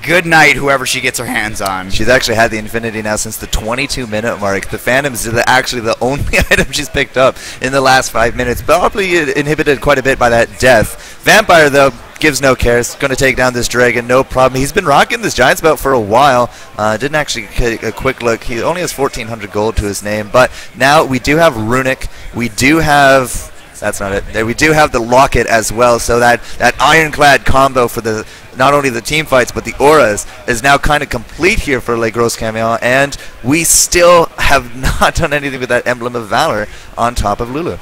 Good night, whoever she gets her hands on. She's actually had the Infinity now since the 22-minute mark. The Phantoms is actually the only item she's picked up in the last 5 minutes. Probably inhibited quite a bit by that death Vampire, though, gives no care. He's going to take down this dragon, no problem. He's been rocking this Giants belt for a while. Didn't actually take a quick look. He only has 1,400 gold to his name. But now we do have Runic. We do have... That's not it. We do have the Locket as well, so that ironclad combo for the not only the team fights but the auras is now kind of complete here for Le Gros Camions, and we still have not done anything with that Emblem of Valor on top of Lulu.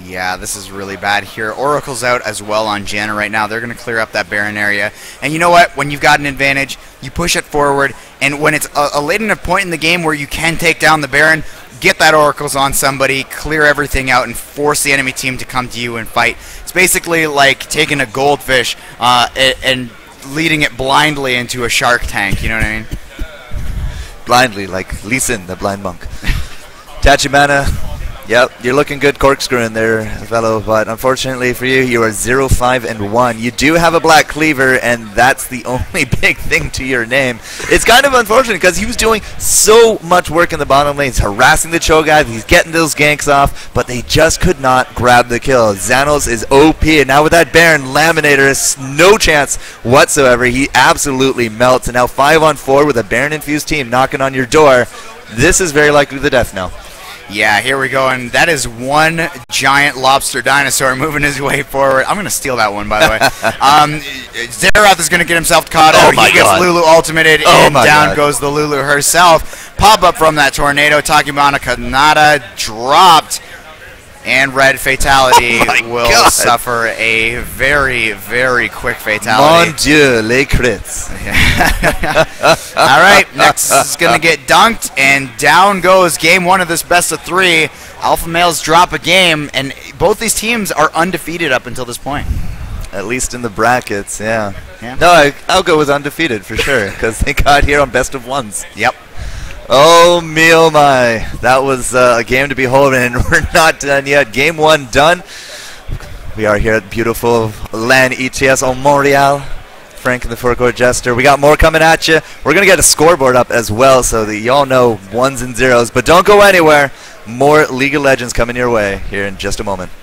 Yeah, this is really bad here. Oracle's out as well on Janna right now. They're going to clear up that Baron area. And you know what? When you've got an advantage, you push it forward. And when it's a late enough point in the game where you can take down the Baron, get that Oracles on somebody, clear everything out, and force the enemy team to come to you and fight. It's basically like taking a goldfish and leading it blindly into a shark tank. You know what I mean? Blindly, like Lee Sin, the blind monk. Tachibana. Yep, you're looking good corkscrewing there, fellow, but unfortunately for you, you are 0-5-1. You do have a black cleaver, and that's the only big thing to your name. It's kind of unfortunate because he was doing so much work in the bottom lane. He's harassing the Cho guys, he's getting those ganks off, but they just could not grab the kill. Xanos is OP, and now with that Baron, Laminator has no chance whatsoever. He absolutely melts, and now 5-on-4 with a Baron-infused team knocking on your door. This is very likely the death knell. Yeah, here we go, and that is one giant lobster dinosaur moving his way forward. I'm going to steal that one, by the way. Zerath is going to get himself caught out. He gets Lulu ultimated, and down goes the Lulu herself. Pop up from that tornado. Takimana Kanata dropped, and Red Fatality will suffer a very, very quick fatality. Mon Dieu, les crits. All right, next is going to get dunked, and down goes game one of this best of three. Alpha males drop a game, and both these teams are undefeated up until this point. At least in the brackets, yeah. No, I'll go with undefeated for sure, because they got here on best of ones. Yep. Oh, me oh my. That was a game to behold, and we're not done yet. Game one done. We are here at beautiful Lan ETS on Montreal. Frank and the Forecourt Jester. We got more coming at you. We're going to get a scoreboard up as well so that y'all know ones and zeros. But don't go anywhere. More League of Legends coming your way here in just a moment.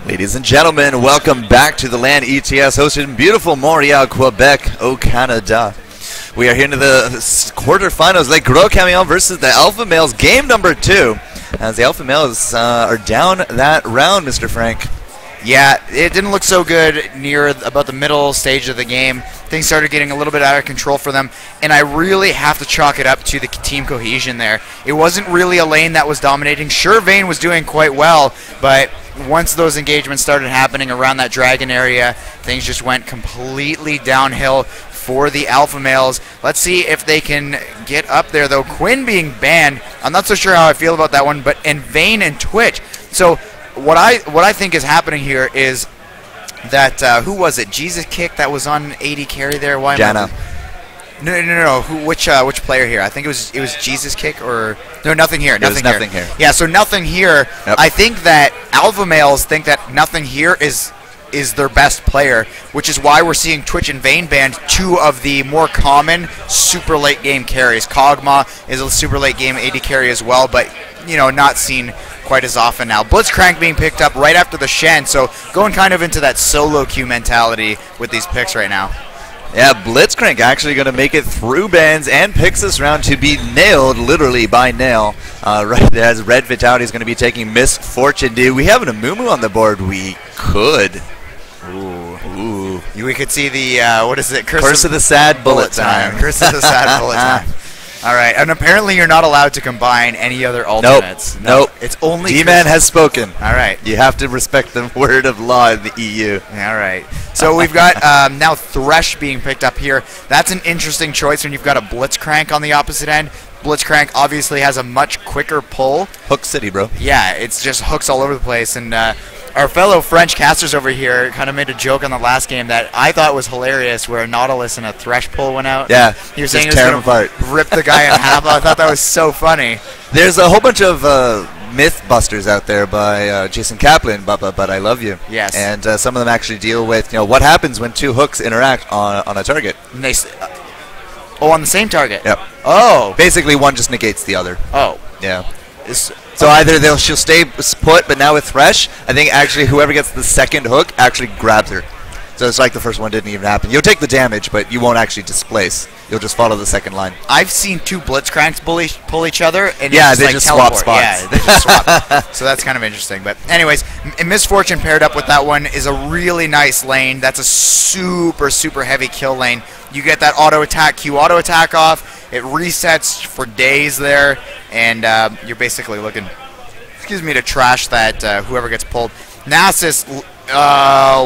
Ladies and gentlemen, welcome back to the Lan ETS hosted in beautiful Montreal, Quebec, Canada. We are here into the quarterfinals, like Gros Camions versus the Alpha Males, game number 2. As the Alpha Males are down that round, Mr. Frank. Yeah, it didn't look so good near about the middle stage of the game. Things started getting a little bit out of control for them, and I really have to chalk it up to the team cohesion there. It wasn't really a lane that was dominating. Sure, Vane was doing quite well, but once those engagements started happening around that dragon area, things just went completely downhill for the Alpha Males. Let's see if they can get up there, though. Quinn being banned, I'm not so sure how I feel about that one, but and Vane and Twitch. So what I think is happening here is that who was it? Jesus Kick that was on AD carry there. Why? Jana. No. Which player here? I think it was Jesus Kick or no, nothing here. Nothing here. Yeah, so nothing here. Yep. I think that Alpha Males think that nothing here is their best player, which is why we're seeing Twitch and Vane banned, two of the more common super late game carries. Kog'Maw is a super late game AD carry as well, but not seen quite as often now. Blitzcrank being picked up right after the Shen, so going kind of into that solo queue mentality with these picks right now. Yeah, Blitzcrank actually going to make it through bans and picks this round to be nailed, literally by nail. Right there, as Red Vitality is going to be taking Misfortune. Do we have an Amumu on the board? We could. Ooh. We could see the, what is it? Curse of the Sad Bullet Time. Curse of the Sad Bullet Time. All right, and apparently you're not allowed to combine any other ultimates. Nope. It's only D-Man has spoken. All right. You have to respect the word of law in the EU. All right. So we've got now Thresh being picked up here. That's an interesting choice when you've got a Blitzcrank on the opposite end. Blitzcrank obviously has a much quicker pull. Hook City, bro. Yeah, it's just hooks all over the place. And our fellow French casters over here kind of made a joke on the last game that I thought was hilarious, where a Nautilus and a Thresh pull went out. Yeah, he was saying it was going to rip the guy in half. I thought that was so funny. There's a whole bunch of myth busters out there by Jason Kaplan, but I love you. Yes. And some of them actually deal with what happens when two hooks interact on a target. And they on the same target. Yep. Oh. Basically, one just negates the other. Oh. Yeah. So either she'll stay put, but now with Thresh, I think actually whoever gets the second hook actually grabs her. So it's like the first one didn't even happen. You'll take the damage, but you won't actually displace. You'll just follow the second line. I've seen two Blitzcranks pull each other, and yeah, they just teleport. swap spots. Yeah, they just swap. So that's kind of interesting. But anyways, Misfortune paired up with that one is a really nice lane. That's a super, super heavy kill lane. You get that auto attack, Q auto attack off. It resets for days there, and you're basically looking, to trash that whoever gets pulled. Nasus,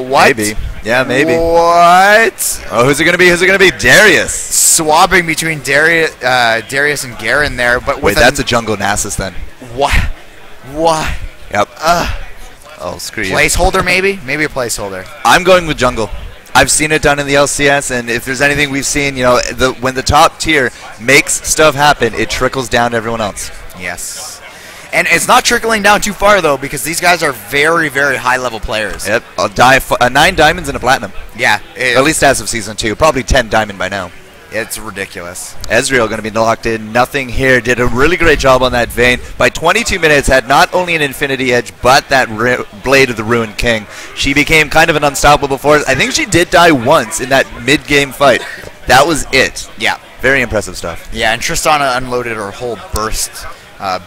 what? Maybe. Yeah, maybe. What? Oh, who's it gonna be? Who's it gonna be? Darius. Swapping between Darius and Garen there, but wait, that's a jungle Nasus then. What? Yep. Oh, screw you. Placeholder maybe? Maybe a placeholder. I'm going with jungle. I've seen it done in the LCS, and if there's anything we've seen, when the top tier makes stuff happen, it trickles down to everyone else. Yes. And it's not trickling down too far, though, because these guys are very, very high-level players. Yep, 9 diamonds and a platinum. Yeah. At least as of Season 2. Probably 10 diamond by now. It's ridiculous. Ezreal going to be locked in. Nothing here. Did a really great job on that Vayne. By 22 minutes, had not only an Infinity Edge, but that Blade of the Ruined King. She became kind of an unstoppable force. I think she did die once in that mid-game fight. That was it. Yeah. Very impressive stuff. Yeah, and Tristana unloaded her whole burst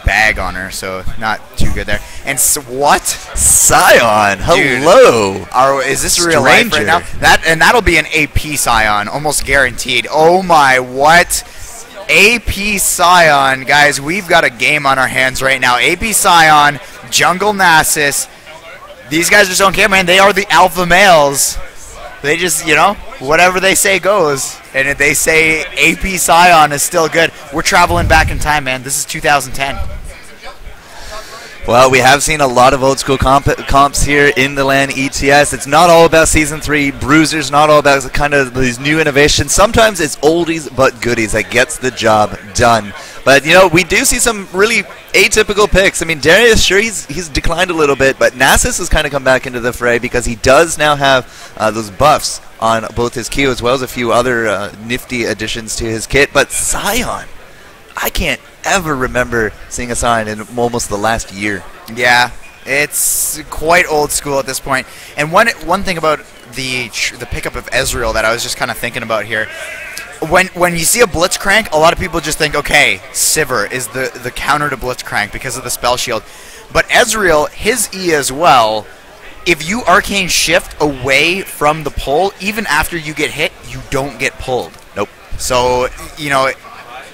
bag on her, so not too good there. And what? Scion, hello. Is this real life right now? That'll be an AP Scion, almost guaranteed. Oh my, what? AP Scion, guys, we've got a game on our hands right now. AP Scion, Jungle Nasus. These guys just don't care, man. They are the alpha males. They just, whatever they say goes. And if they say AP Scion is still good, we're traveling back in time, man. This is 2010. Well, we have seen a lot of old school comps here in the Lan ETS. It's not all about Season 3. Bruiser's not all about kind of these new innovations. Sometimes it's oldies but goodies that gets the job done. But, we do see some really atypical picks. I mean, Darius, sure, he's declined a little bit, but Nasus has kind of come back into the fray because he does now have those buffs on both his Q as well as a few other nifty additions to his kit. But Scion, I can't ever remember seeing a Scion in almost the last year. Yeah, it's quite old school at this point. And one thing about the pickup of Ezreal that I was just kind of thinking about here, when you see a Blitzcrank, a lot of people just think, okay, Sivir is the counter to Blitzcrank because of the spell shield. But Ezreal, his E as well, if you Arcane Shift away from the pull, even after you get hit, you don't get pulled. Nope. So,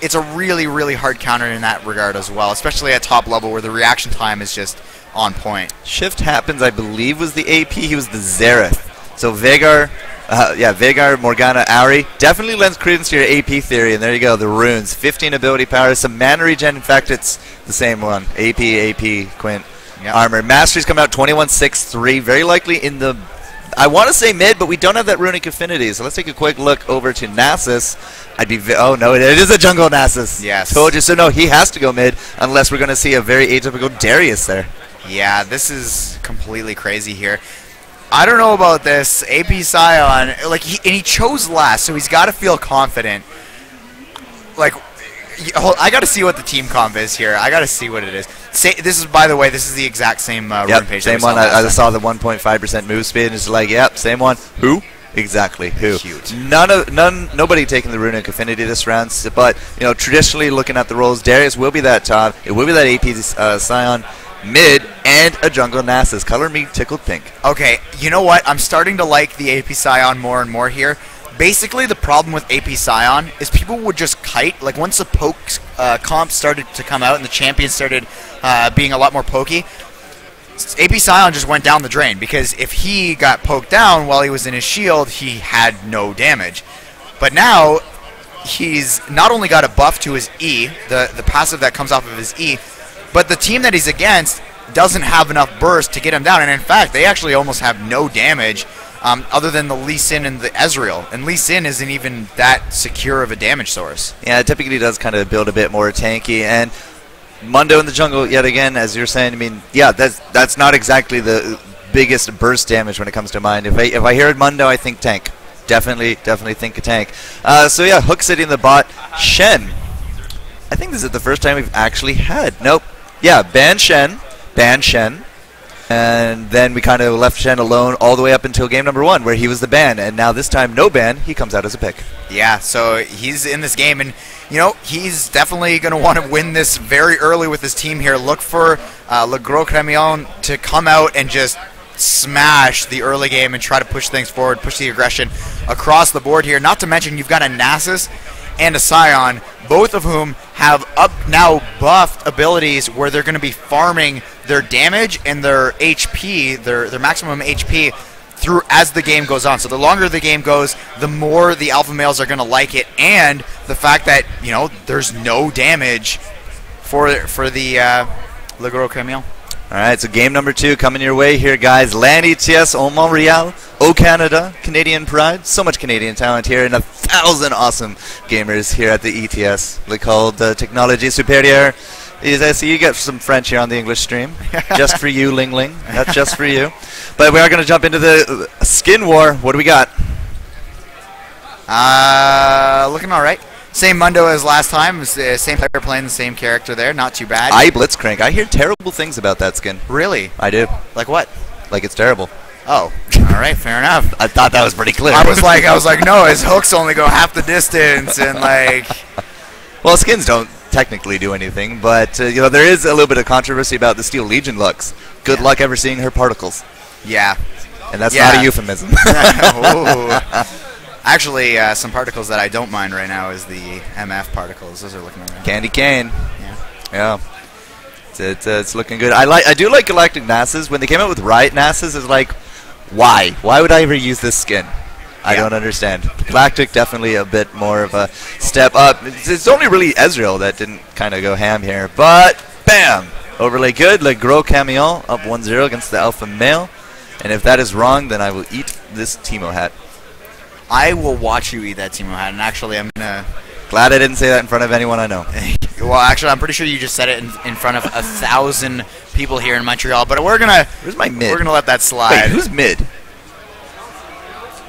it's a really, really hard counter in that regard as well, especially at top level where the reaction time is just on point. Shift Happens, I believe, was the AP. He was the Xerath. So Veigar, Veigar, Morgana, Ahri definitely lends credence to your AP theory, and there you go, the runes. 15 ability power, some mana regen. In fact, it's the same one. AP, Quint, armor. Mastery's coming out 21-6-3, very likely in the, I want to say mid, but we don't have that runic affinity. So let's take a quick look over to Nasus. Oh no, it is a jungle Nasus. Yes. Told you. So no, he has to go mid unless we're going to see a very atypical Darius there. Yeah, this is completely crazy here. I don't know about this. AP Scion, and he chose last, so he's got to feel confident. I got to see what the team comp is here. I got to see what it is. This is, by the way, this is the exact same rune page. Same one. I saw the 1.5% move speed, and it's like, yep, same one. Who? Exactly. Who? Cute. Nobody taking the runic affinity this round. But traditionally looking at the roles, Darius will be that top. It will be that AP Scion mid and a jungle Nasus. Color me tickled pink. Okay, you know what? I'm starting to like the AP Scion more and more here. Basically, the problem with AP Scion is people would just kite. Like, once the poke comp started to come out and the champion started being a lot more pokey, AP Scion just went down the drain, because if he got poked down while he was in his shield, he had no damage. But now, he's not only got a buff to his E, the passive that comes off of his E, but the team that he's against doesn't have enough burst to get him down. And in fact, they actually almost have no damage other than the Lee Sin and the Ezreal. And Lee Sin isn't even that secure of a damage source. Yeah, it typically does kind of build a bit more tanky. And Mundo in the jungle, yet again, as you're saying, I mean, yeah, that's not exactly the biggest burst damage when it comes to mind. If I hear Mundo, I think tank. Definitely think a tank. So yeah, Hook City in the bot. Shen. I think this is the first time we've actually had. Nope. Yeah, ban Shen. And then we kind of left Shen alone all the way up until game number 1, where he was the ban. And now this time, no ban, he comes out as a pick. Yeah, so he's in this game, and he's definitely going to want to win this very early with his team here. Look for Gros Camions to come out and just smash the early game and try to push things forward, push the aggression across the board here. Not to mention, you've got a Nasus and a Scion, both of whom have now buffed abilities where they're going to be farming their damage and their HP, their maximum HP, through as the game goes on. So the longer the game goes, the more the alpha males are going to like it, and the fact that there's no damage for the Gros Camions. All right, so game number 2 coming your way here, guys. Lan ETS, au Montreal, au Canada, Canadian pride. So much Canadian talent here, and 1,000 awesome gamers here at the ETS. They called Technology Superior. I see you get some French here on the English stream. Just for you, Ling Ling. That's just for you. But we are going to jump into the skin war. What do we got? Looking all right. Same Mundo as last time. Same player playing the same character there. Not too bad. I Blitzcrank. I hear terrible things about that skin. Really? I do. Like what? Like it's terrible. Oh, all right, fair enough. I thought that was pretty clear. I was like, no, his hooks only go half the distance, and like. Well, skins don't technically do anything, but you know, there is a little bit of controversy about the Steel Legion looks. Good luck ever seeing her particles. Yeah. And that's not a euphemism. Actually, some particles that I don't mind right now is the MF particles. Those are looking alright. Candy cane. Yeah. It's looking good. I do like Galactic NASAs. When they came out with Ro8 NASAs, it's like, why? Why would I ever use this skin? I don't understand. Galactic, definitely a bit more of a step up. It's only really Ezreal that didn't kind of go ham here. But, bam! Overlay good. Like Gros Camions up 1-0 against the Alpha Male. And if that is wrong, then I will eat this Teemo hat. I will watch you eat that Teemo hat, and actually I'm going to... Glad I didn't say that in front of anyone I know. Well, actually, I'm pretty sure you just said it in front of 1,000 people here in Montreal, but we're going to... Where's my mid? We're going to let that slide. Wait, who's mid?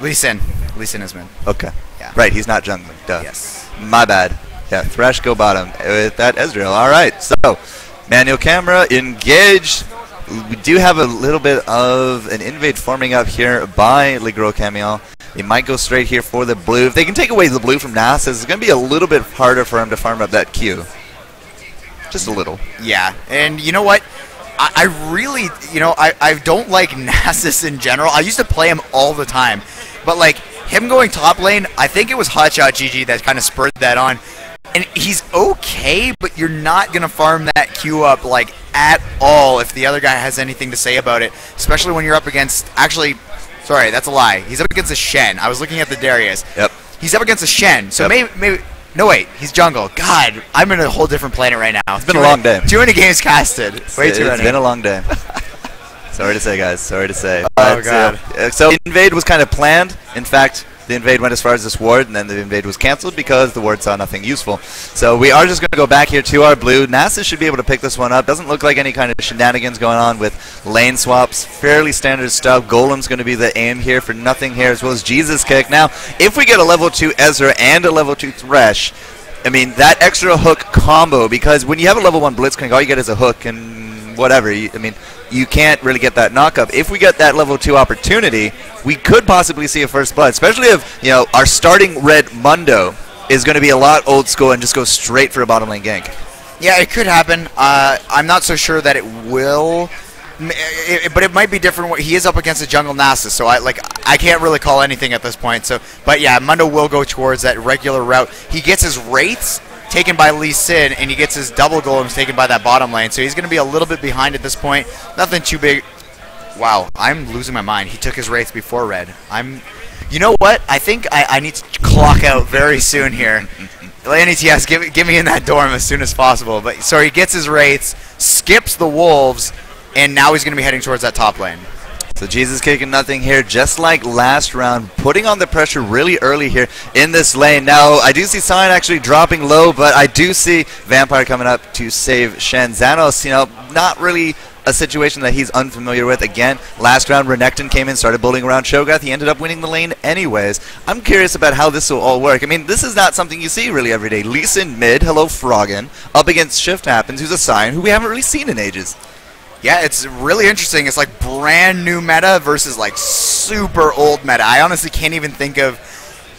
Lee Sin. Lee Sin is mid. Okay. Yeah. Right, he's not jungling. Duh. Yes. My bad. Yeah, Thresh go bottom with that Ezreal. All right, so manual camera engaged. We do have a little bit of an invade forming up here by Le Gros Camions. They might go straight here for the blue. If they can take away the blue from NASA, it's going to be a little bit harder for him to farm up that Q. Just a little. Yeah, and you know what? I really, you know, I don't like Nasus in general. I used to play him all the time. But, like, him going top lane, I think it was Hotshot GG that kind of spurred that on. And he's okay, but you're not going to farm that Q up, like, at all if the other guy has anything to say about it. Especially when you're up against, actually, sorry, that's a lie. He's up against a Shen. I was looking at the Darius. Yep. He's up against a Shen. So maybe, no wait, he's jungle. God, I'm in a whole different planet right now. It's been a long day. Too many games casted. Way too many. It's been a long day. Sorry to say, guys. Sorry to say. Oh, but, God. So the invade was kind of planned. In fact, the invade went as far as this ward, and then the invade was canceled because the ward saw nothing useful. So we are just going to go back here to our blue. NASA should be able to pick this one up. Doesn't look like any kind of shenanigans going on with lane swaps. Fairly standard stuff. Golem's going to be the aim here for nothing here, as well as Jesus Kick. Now, if we get a level 2 Ezra and a level 2 Thresh, I mean, that extra hook combo, because when you have a level 1 Blitzcrank, all you get is a hook and whatever. I mean, you can't really get that knockup. If we get that level 2 opportunity, we could possibly see a first blood, especially if, you know, our starting red Mundo is going to be a lot old school and just go straight for a bottom lane gank. Yeah, it could happen. I'm not so sure that it will, but it might be different. He is up against a jungle Nasus, so I can't really call anything at this point. So, but yeah, Mundo will go towards that regular route. He gets his Wraiths taken by Lee Sin, and he gets his double golems taken by that bottom lane. So he's going to be a little bit behind at this point. Nothing too big. Wow, I'm losing my mind. He took his Wraiths before red. You know what? I think I need to clock out very soon here. Lan ETS, get me in that dorm as soon as possible. But so he gets his Wraiths, skips the Wolves, and now he's going to be heading towards that top lane. So Jesus kicking nothing here, just like last round, putting on the pressure really early here in this lane. Now, I do see Sign actually dropping low, but I do see Vampire coming up to save Shen. Xanos, you know, not really a situation that he's unfamiliar with. Again, last round, Renekton came in, started bullying around Shogath. He ended up winning the lane anyways. I'm curious about how this will all work. I mean, this is not something you see really every day. Lee Sin mid, hello Froggen, up against Shift Happens, who's a Sign who we haven't really seen in ages. Yeah, it's really interesting. It's like brand new meta versus like super old meta. I honestly can't even think of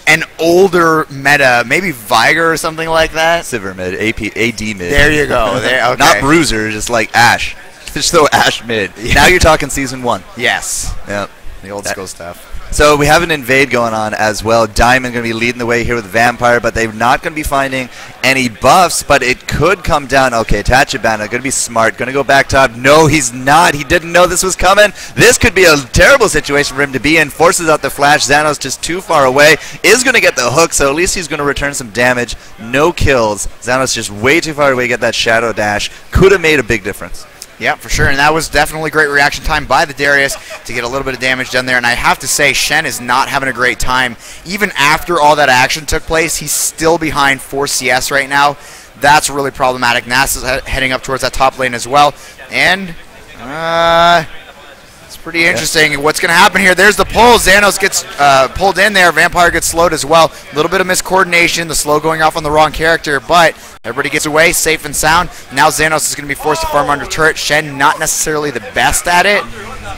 an older meta. Maybe Viger or something like that. Sivir mid, AD mid. There you go. There, okay. Not Bruiser, just like Ashe. Just throw Ashe mid. Yeah. Now you're talking Season 1. Yes. Yep. The old school stuff. So we have an invade going on as well. Diamond going to be leading the way here with Vampire, but they're not going to be finding any buffs, but it could come down. Okay, Tachibana going to be smart, going to go back top. No, he's not. He didn't know this was coming. This could be a terrible situation for him to be in. Forces out the flash. Xanos just too far away. Is going to get the hook, so at least he's going to return some damage. No kills. Xanos just way too far away to get that shadow dash. Could have made a big difference. Yeah, for sure, and that was definitely great reaction time by the Darius to get a little bit of damage done there, and I have to say, Shen is not having a great time. Even after all that action took place, he's still behind 4 CS right now. That's really problematic. NASA's heading up towards that top lane as well. And it's pretty interesting what's going to happen here. There's the pull. Xanos gets pulled in there. Vampire gets slowed as well. A little bit of miscoordination. The slow going off on the wrong character, but everybody gets away safe and sound. Now Xanos is going to be forced to farm under turret. Shen not necessarily the best at it.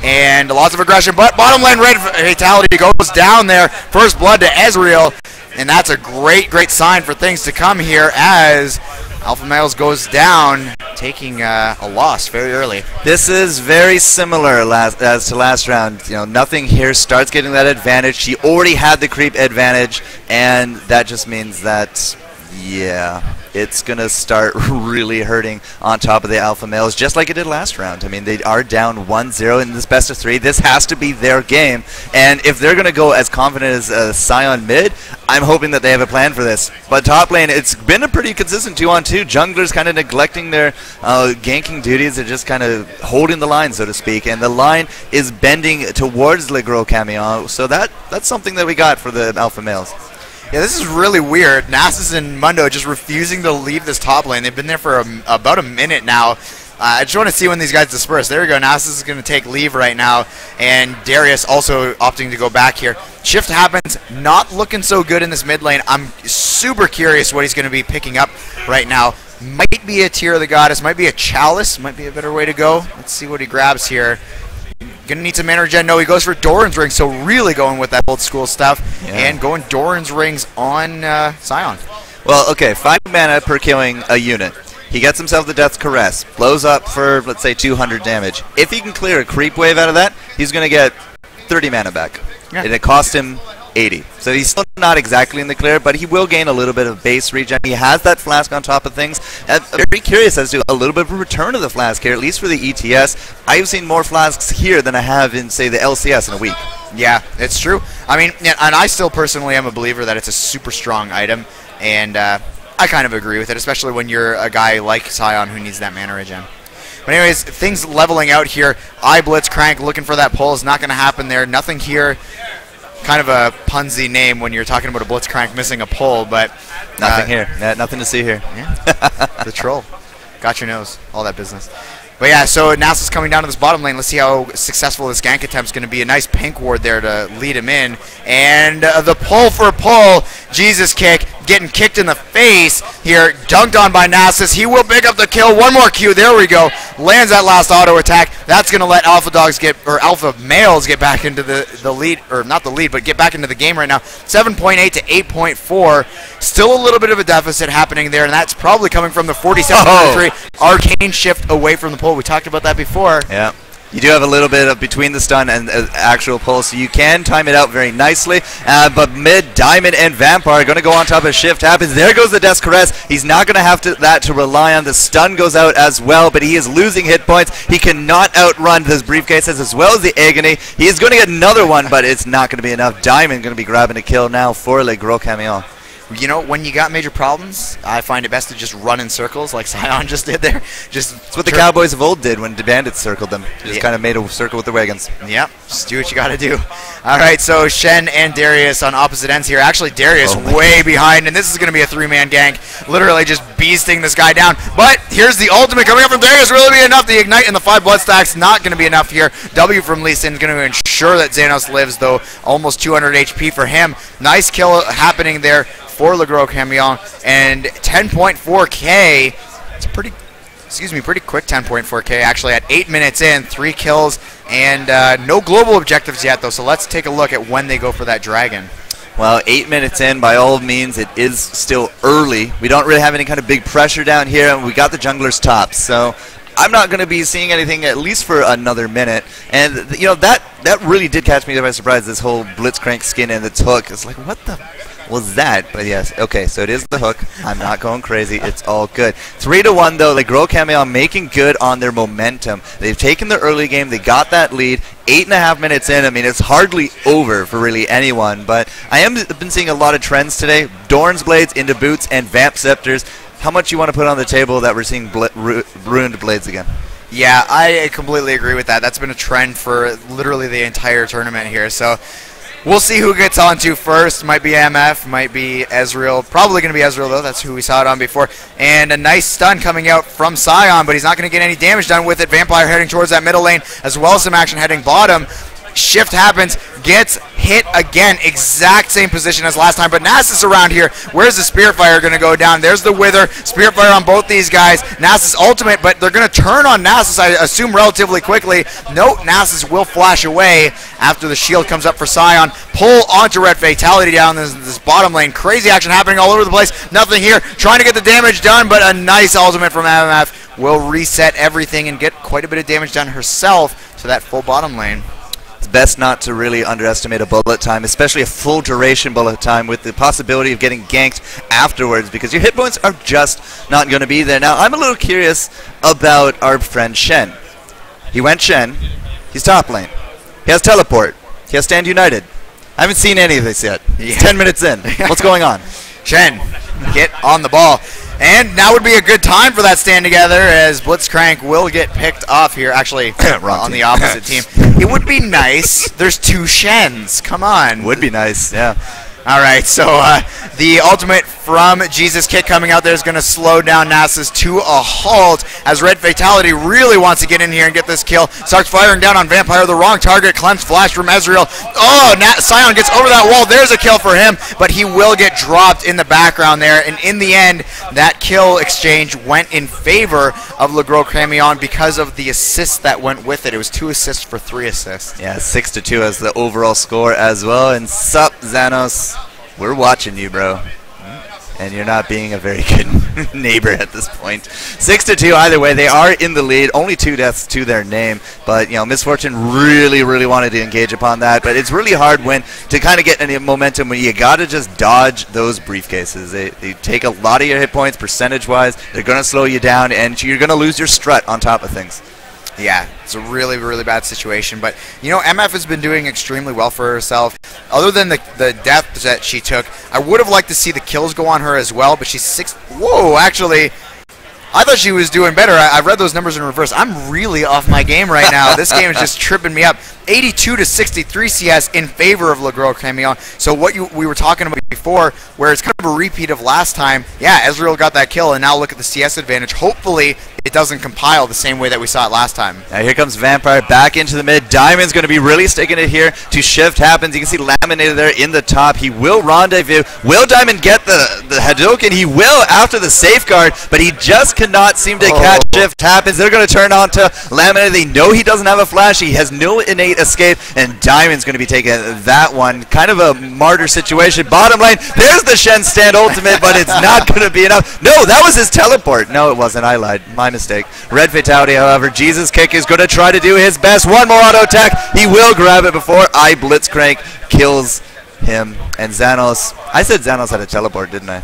And lots of aggression, but bottom lane red fatality goes down there. First blood to Ezreal. And that's a great, great sign for things to come here as Alpha Males goes down, taking a loss very early. This is very similar as to last round. You know, nothing here starts getting that advantage. She already had the creep advantage, and that just means that, yeah, it's going to start really hurting on top of the Alpha Males, just like it did last round. I mean, they are down 1-0 in this best of 3. This has to be their game. And if they're going to go as confident as Sion mid, I'm hoping that they have a plan for this. But top lane, it's been a pretty consistent 2-on-2. Junglers kind of neglecting their ganking duties. They're just kind of holding the line, so to speak. And the line is bending towards the Gros Camions. So that's something that we got for the Alpha Males. Yeah, this is really weird. Nasus and Mundo just refusing to leave this top lane. They've been there for about a minute now. I just want to see when these guys disperse. There we go. Nasus is going to take leave right now, and Darius also opting to go back here. Shift happens. Not looking so good in this mid lane. I'm super curious what he's going to be picking up right now. Might be a Tear of the Goddess. Might be a Chalice. Might be a better way to go. Let's see what he grabs here. Gonna need some mana regen. No, he goes for Doran's Ring, so really going with that old school stuff. Yeah. And going Doran's Rings on Sion. Well, okay, 5 mana per killing a unit. He gets himself the Death's Caress, blows up for, let's say, 200 damage. If he can clear a creep wave out of that, he's going to get 30 mana back. Yeah. And it cost him 80. So he's still not exactly in the clear, but he will gain a little bit of base regen. He has that flask on top of things. I'm very curious as to a little bit of a return of the flask here, at least for the ETS. I've seen more flasks here than I have in, say, the LCS in a week. Yeah, it's true. I mean, and I still personally am a believer that it's a super strong item, and I kind of agree with it, especially when you're a guy like Sion who needs that mana regen. But anyways, things leveling out here. Blitzcrank looking for that pull is not going to happen there. Nothing here. Kind of a punsy name when you're talking about a Blitzcrank missing a pull, but nothing here. Nothing to see here. Yeah, the troll. Got your nose. All that business. But yeah, so Nasa's coming down to this bottom lane. Let's see how successful this gank attempt is going to be. A nice pink ward there to lead him in. And the pull for pull. Jesus kick. Getting kicked in the face here. Dunked on by Nasus. He will pick up the kill. One more Q. There we go. Lands that last auto attack. That's going to let Alpha Males get back into the lead. Or not the lead, but get back into the game right now. 7.8 to 8.4. Still a little bit of a deficit happening there. And that's probably coming from the 47.3 arcane shift away from the pull. We talked about that before. Yeah. You do have a little bit of between the stun and actual pull, so you can time it out very nicely. But mid, Diamond and Vampire are going to go on top of Shift happens. There goes the Death's Caress. He's not going to have that to rely on. The stun goes out as well, but he is losing hit points. He cannot outrun those briefcases as well as the Agony. He is going to get another one, but it's not going to be enough. Diamond going to be grabbing a kill now for Le Gros Camions. You know, when you got major problems, I find it best to just run in circles like Sion just did there. That's what the Cowboys of old did when the Bandits circled them. Just kind of made a circle with the wagons. Yep, just do what you got to do. All right, so Shen and Darius on opposite ends here. Actually, Darius way behind, and this is going to be a 3-man gank. Literally just beasting this guy down. But here's the ultimate coming up from Darius. Really be enough. The Ignite and the 5 blood stacks not going to be enough here. W from Lee Sin is going to ensure that Xanos lives, though. Almost 200 HP for him. Nice kill happening there for Le Gros Camions, and 10.4k. It's pretty quick 10.4k actually at 8 minutes in, 3 kills, and no global objectives yet though. So let's take a look at when they go for that dragon. Well, 8 minutes in, by all means, it is still early. We don't really have any kind of big pressure down here, and we got the junglers top, so I'm not going to be seeing anything at least for another minute. And you know that really did catch me by surprise. This whole Blitzcrank skin and its hook. It's like, what the was that? But yes, okay, so it is the hook. I'm not going crazy. It's all good. 3-1 though. The Gros Camions making good on their momentum. They've taken the early game. They got that lead. 8.5 minutes in. I mean, it's hardly over for really anyone. But I have been seeing a lot of trends today. Dorn's Blades into boots and Vamp Scepters. How much you want to put on the table that we're seeing ruined blades again? Yeah, I completely agree with that. That's been a trend for literally the entire tournament here. So We'll see who gets onto first. Might be MF, might be Ezreal. Probably going to be Ezreal, though. That's who we saw it on before. And a nice stun coming out from Sion, but he's not going to get any damage done with it. Vampire heading towards that middle lane, as well as some action heading bottom. Shift happens, gets hit again, exact same position as last time, but Nasus around here. Where's the Spirit Fire going to go down? There's the Wither, Spirit Fire on both these guys. Nasus ultimate, but they're going to turn on Nasus, I assume, relatively quickly. No, Nasus will flash away after the shield comes up for Sion. Pull onto Red Fatality down this bottom lane. Crazy action happening all over the place. Nothing here. Trying to get the damage done, but a nice ultimate from MF will reset everything and get quite a bit of damage done herself to that full bottom lane. It's best not to really underestimate a bullet time, especially a full duration bullet time with the possibility of getting ganked afterwards, because your hit points are just not going to be there. Now, I'm a little curious about our friend Shen. He went Shen. He's top lane. He has teleport. He has stand united. I haven't seen any of this yet. He's 10 minutes in. What's going on? Shen, get on the ball. And now would be a good time for that stand together, as Blitzcrank will get picked off here. Actually, on the opposite team. It would be nice. There's 2 Shens. Come on. Would be nice, yeah. All right, so the ultimate from Jesus Kick coming out there is going to slow down Nasus to a halt, as Red Fatality really wants to get in here and get this kill. Starts firing down on Vampire, the wrong target. Cleanse flash from Ezreal. Oh, Sion gets over that wall. There's a kill for him, but he will get dropped in the background there. And in the end, that kill exchange went in favor of Gros Camions because of the assists that went with it. It was 2 assists for 3 assists. Yeah, 6-2 as the overall score as well. And sup, Xanos, we're watching you, bro. And you're not being a very good neighbor at this point. 6-2 either way. They are in the lead. Only 2 deaths to their name. But, you know, Misfortune really, really wanted to engage upon that. But it's really hard when to kind of get any momentum when you got to just dodge those briefcases. They take a lot of your hit points percentage-wise. They're going to slow you down, and you're going to lose your strut on top of things. Yeah, it's a really, really bad situation. But, you know, MF has been doing extremely well for herself. Other than the death that she took, I would have liked to see the kills go on her as well, but she's 6... Whoa, actually, I thought she was doing better. I've read those numbers in reverse. I'm really off my game right now. This game is just tripping me up. 82 to 63 CS in favor of Gros Camions. So what we were talking about before, where it's kind of a repeat of last time, yeah, Ezreal got that kill, and now look at the CS advantage. Hopefully, it doesn't compile the same way that we saw it last time. Now here comes Vampire back into the mid. Diamond's going to be really sticking it here to shift happens. You can see Laminator there in the top. He will rendezvous. Will Diamond get the Hadouken? He will after the safeguard, but he just cannot seem to catch shift happens. They're going to turn on to Laminator. They know he doesn't have a flash. He has no innate escape, and Diamond's going to be taking that one. Kind of a martyr situation. Bottom lane, there's the Shen stand ultimate, but it's not going to be enough. No, that was his teleport. No, it wasn't. I lied. My mistake. Red Fatality, however, Jesus Kick is going to try to do his best. One more auto attack. He will grab it before Blitzcrank kills him. And Xanos, I said Xanos had a teleport, didn't I?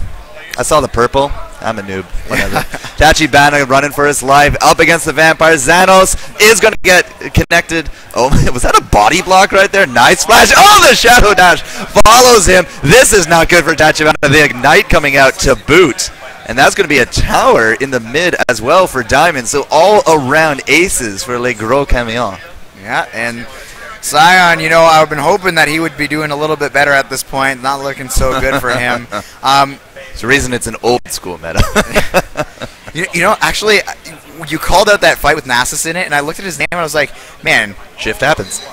I saw the purple. I'm a noob. Whatever. Tachibana running for his life up against the Vampire. Xanos is going to get connected. Oh, was that a body block right there? Nice splash. Oh, the Shadow Dash follows him. This is not good for Tachibana. The Ignite coming out to boot. And that's going to be a tower in the mid as well for Diamond. So all around aces for Gros Camions. Yeah, and Sion, you know, I've been hoping that he would be doing a little bit better at this point. Not looking so good for him. It's the reason it's an old school meta. you know, actually, you called out that fight with Nasus in it, and I looked at his name and I was like, man. Shift happens.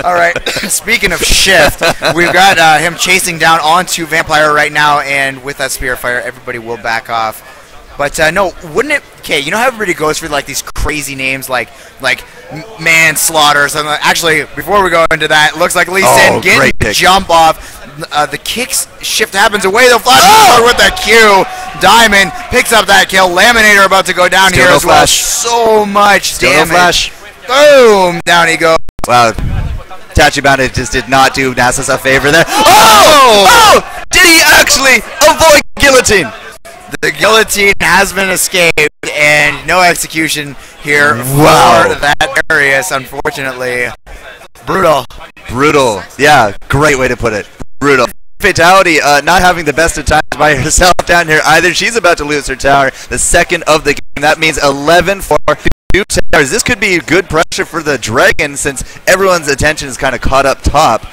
All right, speaking of shift, we've got him chasing down onto Vampire right now, and with that Spirit Fire, everybody will back off. But no, wouldn't it? Okay, you know how everybody goes for like these crazy names like Manslaughter or something. Actually, before we go into that, it looks like Lee Sin getting jump off. The kicks shift happens away. They'll flash forward with that Q. Diamond picks up that kill. Laminator about to go down here as well. So much damage. Boom! Down he goes. Wow. Tachibana just did not do Nasus a favor there. Oh! Did he actually avoid guillotine? The guillotine has been escaped, and no execution here for that Arius, unfortunately. Brutal. Brutal. Yeah, great way to put it. Brutal. Fatality not having the best of times by herself down here either. She's about to lose her tower, the second of the game. That means 11 for 2 towers. This could be good pressure for the Dragon since everyone's attention is kind of caught up top.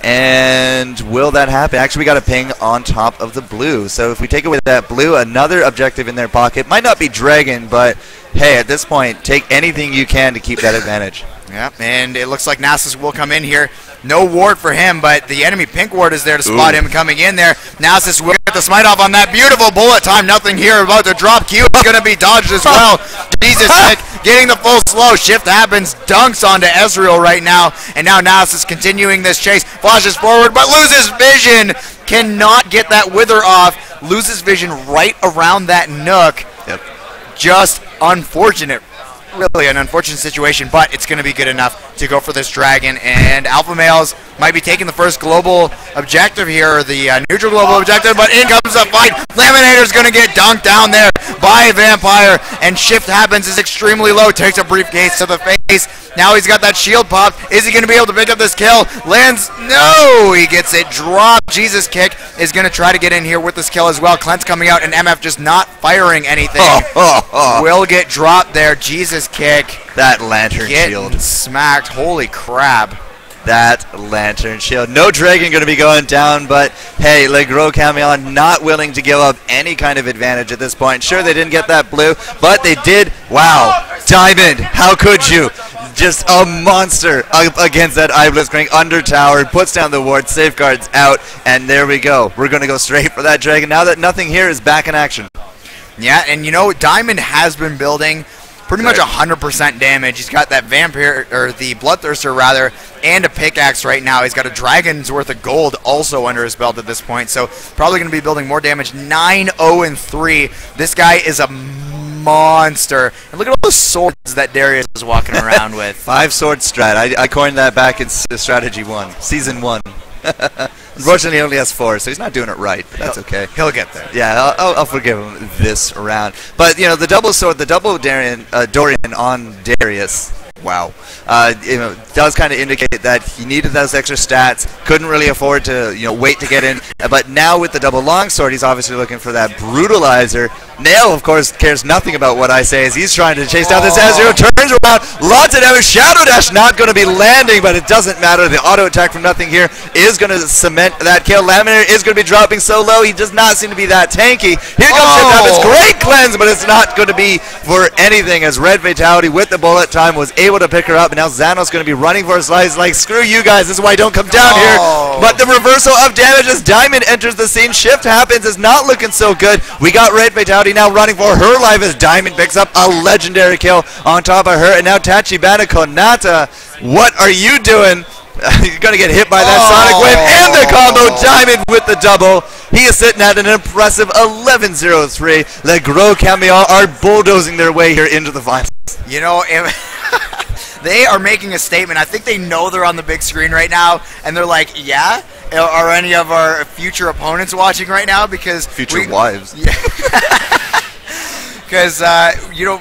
And will that happen? Actually, we got a ping on top of the blue. So if we take away that blue, another objective in their pocket. Might not be Dragon, but hey, at this point, take anything you can to keep that advantage. Yeah, and it looks like Nasus will come in here. No ward for him, but the enemy pink ward is there to spot him coming in there. Nasus will get the smite off on that beautiful bullet time. Nothing here about to drop. Q is going to be dodged as well. Jesus, getting the full slow. Shift happens, dunks onto Ezreal right now. And now Nasus continuing this chase. Flashes forward, but loses vision. Cannot get that wither off. Loses vision right around that nook. Yep. Just unfortunate. Really an unfortunate situation, but it's going to be good enough to go for this dragon. And Alpha Males might be taking the first global objective here, or the neutral global objective, but in comes the fight. Laminator's going to get dunked down there by Vampire, and Shift happens, is extremely low, takes a briefcase to the face. Now he's got that shield pop. Is he going to be able to pick up this kill? Lands, no, he gets it dropped. Jesus Kick is going to try to get in here with this kill as well. Cleanse coming out, and MF just not firing anything. Will get dropped there. Jesus Kick. That lantern shield. Smacked. Holy crap. That lantern shield. No Dragon going to be going down, but hey, Gros Camions not willing to give up any kind of advantage at this point. Sure, they didn't get that blue, but they did. Wow. Diamond, how could you? Just a monster against that Blitzcrank under tower, puts down the ward, safeguards out, and there we go. We're going to go straight for that Dragon now that nothing here is back in action. Yeah, and you know, Diamond has been building pretty much 100% damage. He's got that Vampire, or the Bloodthirster rather, and a pickaxe right now. He's got a Dragon's worth of gold also under his belt at this point, so probably going to be building more damage. 9-0-3. This guy is a monster. And look at all the swords that Darius is walking around with. 5-sword strat. I coined that back in Strategy 1, Season 1. Unfortunately, he only has 4, so he's not doing it right, but that's okay. He'll get there. Yeah, I'll forgive him this round. But, you know, the double sword, the double Dorian on Darius, wow, does kind of indicate that he needed those extra stats, couldn't really afford to, wait to get in. But now with the double longsword, he's obviously looking for that brutalizer. Nail, of course, cares nothing about what I say as he's trying to chase down this Ezreal. Turns around, lots of damage. Shadow Dash not going to be landing, but it doesn't matter. The auto attack from nothing here is going to cement that kill. Laminator is going to be dropping so low. He does not seem to be that tanky. Here comes Shift Happens. Great cleanse, but it's not going to be for anything as Red Fatality with the bullet time was able to pick her up. And now Xanos going to be running for his life. Like, screw you guys. This is why I don't come down here. But the reversal of damage as Diamond enters the scene. Shift Happens is not looking so good. We got Red Fatality now running for her life as Diamond picks up a legendary kill on top of her. And now Tachibana Konata, what are you doing? He's going to get hit by that Sonic Wave and the combo. Diamond with the double. He is sitting at an impressive 11-0-3. Le Gros Camions are bulldozing their way here into the finals. You know, they are making a statement. I think they know they're on the big screen right now, and they're like, yeah? Are any of our future opponents watching right now? Because future wives. Yeah. Because,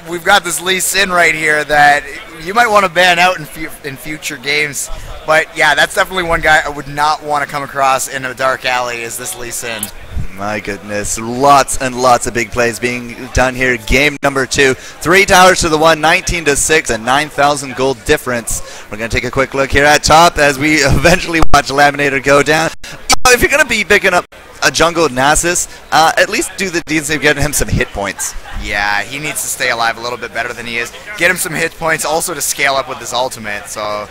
we've got this Lee Sin right here that you might want to ban out in future games. But, yeah, that's definitely one guy I would not want to come across in a dark alley is this Lee Sin. My goodness, lots and lots of big plays being done here. Game number 2, 3 towers to the 1, 19-6, a 9,000 gold difference. We're going to take a quick look here at top as we eventually watch Laminator go down. If you're going to be picking up a jungle Nasus, at least do the decency of getting him some hit points. Yeah, he needs to stay alive a little bit better than he is. Get him some hit points, also to scale up with his ultimate, so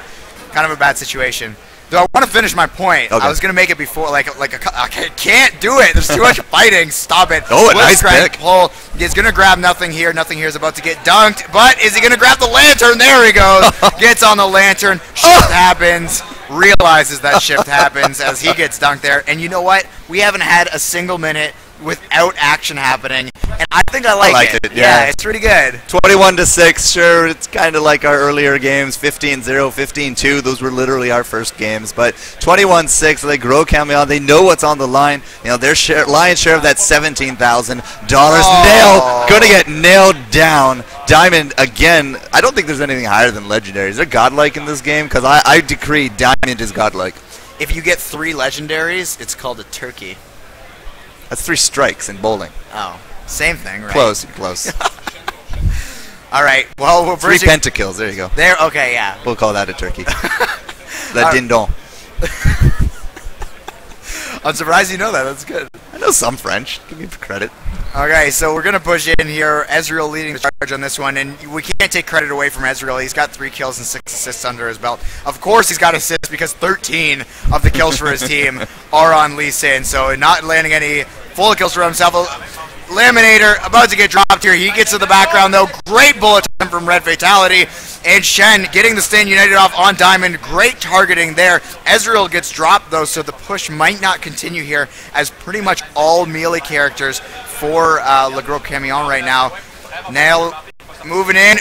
kind of a bad situation. Though I want to finish my point. Okay. I was going to make it before, I can't do it. There's too much fighting. Stop it. Oh, a nice pick. Pull. He's going to grab nothing here. Nothing here is about to get dunked. But is he going to grab the lantern? There he goes. Gets on the lantern. Shift happens. Realizes that shift happens as he gets dunked there. And you know what? We haven't had a single minute without action happening, and I think I liked it. Yeah, it's pretty good. 21-6, sure, it's kind of like our earlier games, 15-0, 15-2, those were literally our first games, but 21-6, Le Gros Camions, they know what's on the line, their lion's share of that $17,000. Nail, going to get nailed down. Diamond, again, I don't think there's anything higher than legendaries. They're godlike in this game, because I decree Diamond is godlike. If you get 3 legendaries, it's called a turkey. That's 3 strikes in bowling. Oh, same thing, right? Close. All right. Well, we're 3 pentakills. There you go. There. Okay. Yeah. We'll call that a turkey. La dindon. I'm surprised you know that. That's good. I know some French. Give me credit. Okay, so we're going to push in here. Ezreal leading the charge on this one, and we can't take credit away from Ezreal. He's got 3 kills and 6 assists under his belt. Of course he's got assists because 13 of the kills for his team are on Lee Sin, so not landing any full kills for himself. Laminator about to get dropped here. He gets to the background, though. Great bullet time from Red Fatality. And Shen getting the Stand United off on Diamond. Great targeting there. Ezreal gets dropped, though, so the push might not continue here, as pretty much all melee characters for Gros Camions right now. Nail moving in.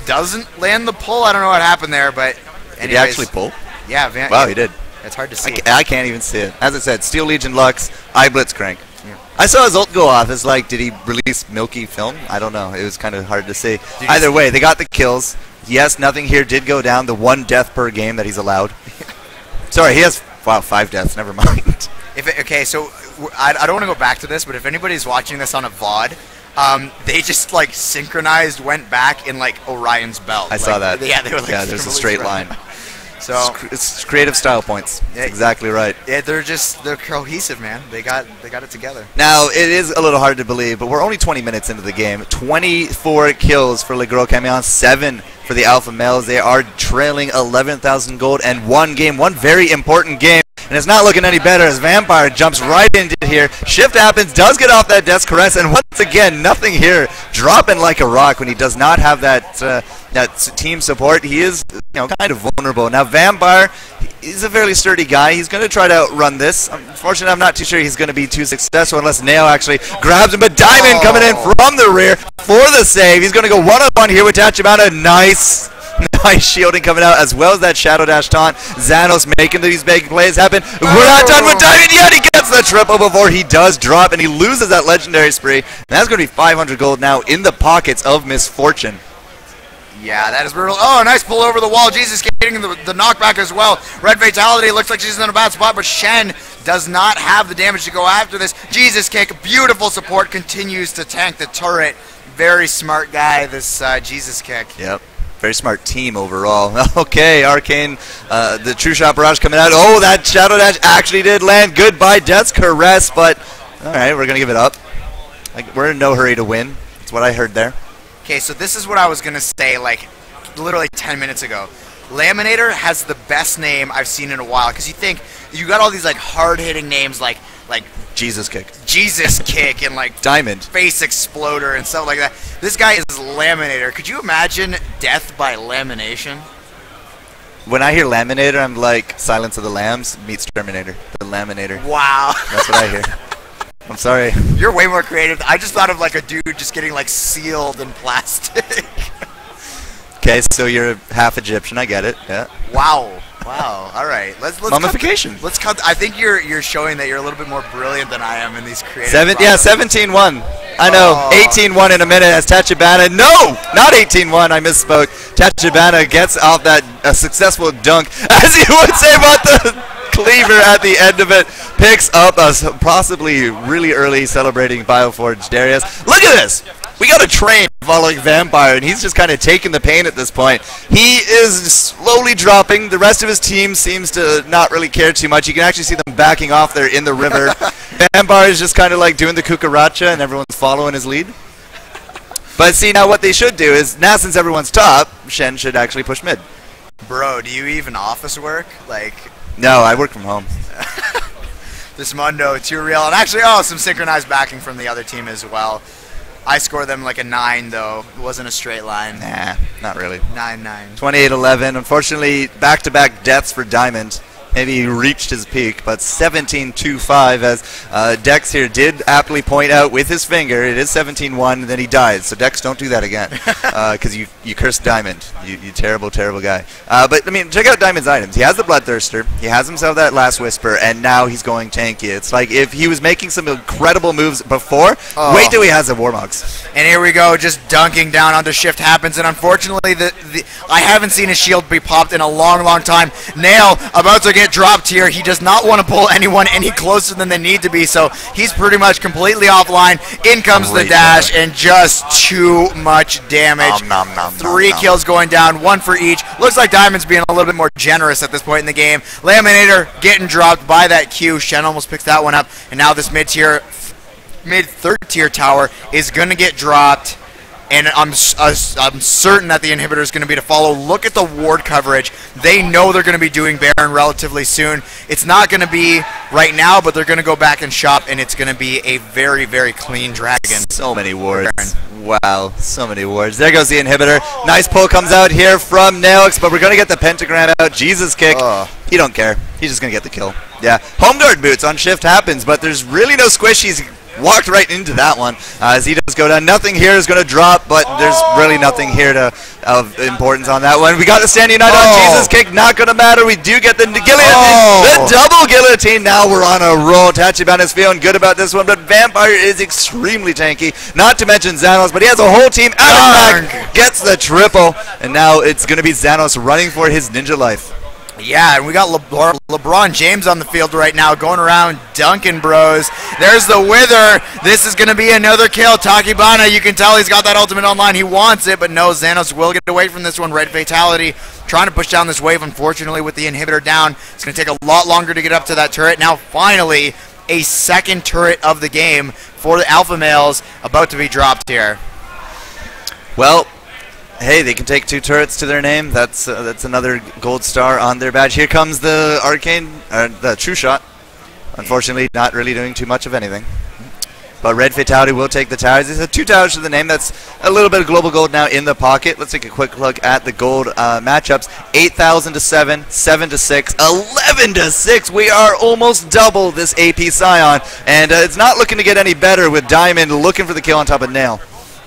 Doesn't land the pull. I don't know what happened there, but anyways. Did he actually pull? Yeah. Wow, he did. It's hard to see. I can't even see it. As I said, Steel Legion Lux, I Blitzcrank. Yeah. I saw his ult go off. It's like, did he release milky film? I don't know. It was kind of hard to see. Either way, they got the kills. Yes, nothing here did go down. The 1 death per game that he's allowed. Sorry, he has 5 deaths. Never mind. Okay, so I don't want to go back to this, but if anybody's watching this on a VOD, they just like synchronized, went back in like Orion's belt. I saw that. Yeah, they were like, yeah, there's a straight line. So it's creative style points. That's exactly right. Yeah, they're cohesive, man. They got it together. Now it is a little hard to believe, but we're only 20 minutes into the game. 24 kills for Gros Camions, 7 for the Alpha Males. They are trailing 11,000 gold and one very important game. And it's not looking any better as Vampire jumps right into here. Shift happens, does get off that Death Caress, and once again, nothing here. Dropping like a rock when he does not have that team support. He is, kind of vulnerable. Now, Vampire, he's a fairly sturdy guy. He's going to try to outrun this. Unfortunately, I'm not too sure he's going to be too successful unless Nail actually grabs him. But Diamond coming in from the rear for the save. He's going to go one-on-one here with Tachibana. Nice shielding coming out, as well as that Shadow Dash taunt. Xanos making these big plays happen. We're not done with Diamond yet. He gets the triple before he does drop, and he loses that legendary spree. And that's going to be 500 gold now in the pockets of Misfortune. Yeah, that is brutal. Oh, nice pull over the wall. Jesus getting the knockback as well. Red Fatality looks like she's in a bad spot, but Shen does not have the damage to go after this. Jesus kick, beautiful support, continues to tank the turret. Very smart guy, this Jesus kick. Yep. Very smart team overall. Okay, Arcane, the True Shot Barrage coming out. Oh, that Shadow Dash actually did land. Goodbye, Death's Caress, but all right, we're going to give it up. We're in no hurry to win. That's what I heard there. Okay, so this is what I was going to say, like, literally 10 minutes ago. Laminator has the best name I've seen in a while, because you got all these, like, hard-hitting names like Jesus Kick. Jesus Kick and like Diamond. Face Exploder and stuff like that. This guy is Laminator. Could you imagine death by lamination? When I hear Laminator, I'm like Silence of the Lambs meets Terminator. The Laminator. Wow. That's what I hear. I'm sorry. You're way more creative. I just thought of like a dude just getting like sealed in plastic. Okay, so you're half Egyptian. I get it. Yeah. Wow. Wow. All right. Let's mummification. Let's cut. I think you're showing that you're a little bit more brilliant than I am in these creative. 17-1. I know. 18-1 in a minute as Tachibana. No, not 18-1. I misspoke. Tachibana gets off that successful dunk, as you would say about the cleaver at the end of it. Picks up a possibly really early celebrating Bioforge Darius. Look at this. We got a train following Vampire, and he's just kind of taking the pain at this point. He is slowly dropping. The rest of his team seems to not really care too much. You can actually see them backing off there in the river. Vampire is just kind of like doing the cucaracha, and everyone's following his lead. But see, now what they should do is, now since everyone's top, Shen should actually push mid. Bro, do you even office work? Like... No, I work from home. This Mundo, too real. And actually, some synchronized backing from the other team as well. I scored them like a 9, though. It wasn't a straight line. Nah, not really. 9-9. 28-11. Unfortunately, back-to-back deaths for Diamond. Maybe he reached his peak, but 17-2-5 as Dex here did aptly point out with his finger. It is 17-1, and then he died. So Dex, don't do that again, because you cursed Diamond. You terrible, terrible guy. But, I mean, check out Diamond's items. He has the Bloodthirster. He has himself that Last Whisper, and now he's going tanky. It's like if he was making some incredible moves before, wait till he has the Warmogs. And here we go, just dunking down onto Shift happens, and unfortunately, I haven't seen a shield be popped in a long, long time. Nail about to get get dropped here. He does not want to pull anyone any closer than they need to be, so he's pretty much completely offline. In comes the dash, and just too much damage. 3 kills going down, 1 for each. Looks like Diamond's being a little bit more generous at this point in the game. Laminator getting dropped by that Q. Shen almost picks that one up, and now this mid-third tier tower is going to get dropped. And I'm certain that the inhibitor is going to be to follow. Look at the ward coverage. They know they're going to be doing Baron relatively soon. It's not going to be right now, but they're going to go back and shop, and it's going to be a very, very clean dragon. So many wards. Wow, so many wards. There goes the inhibitor. Nice pull comes out here from Nailx, but we're going to get the pentagram out. Jesus kick. He don't care. He's just going to get the kill. Yeah, home guard boots on shift happens, but there's really no squishies. Walked right into that one as he does go down. Nothing here is going to drop, but there's really nothing here of importance on that one. We got the standing united on Jesus kick. Not going to matter. We do get the guillotine. The double guillotine. Now we're on a roll. Tachibana is feeling good about this one, but Vampire is extremely tanky. Not to mention Xanos, but he has a whole team out of back. Gets the triple, and now it's going to be Xanos running for his ninja life. Yeah, and we got LeBron James on the field right now going around dunking bros. There's the Wither. This is going to be another kill. Takibana, you can tell he's got that ultimate online. He wants it, but no, Xanos will get away from this one. Red Fatality trying to push down this wave, unfortunately, with the inhibitor down. It's going to take a lot longer to get up to that turret. Now, finally, a second turret of the game for the Alpha Males about to be dropped here. Well, hey, they can take 2 turrets to their name. That's another gold star on their badge. Here comes the Arcane, the True Shot. Unfortunately, not really doing too much of anything. But Red Fatality will take the towers. It's 2 towers to the name. That's a little bit of global gold now in the pocket. Let's take a quick look at the gold matchups. 8,000 to 7, 7 to 6, 11 to 6. We are almost double this AP Scion, and it's not looking to get any better with Diamond looking for the kill on top of Nail.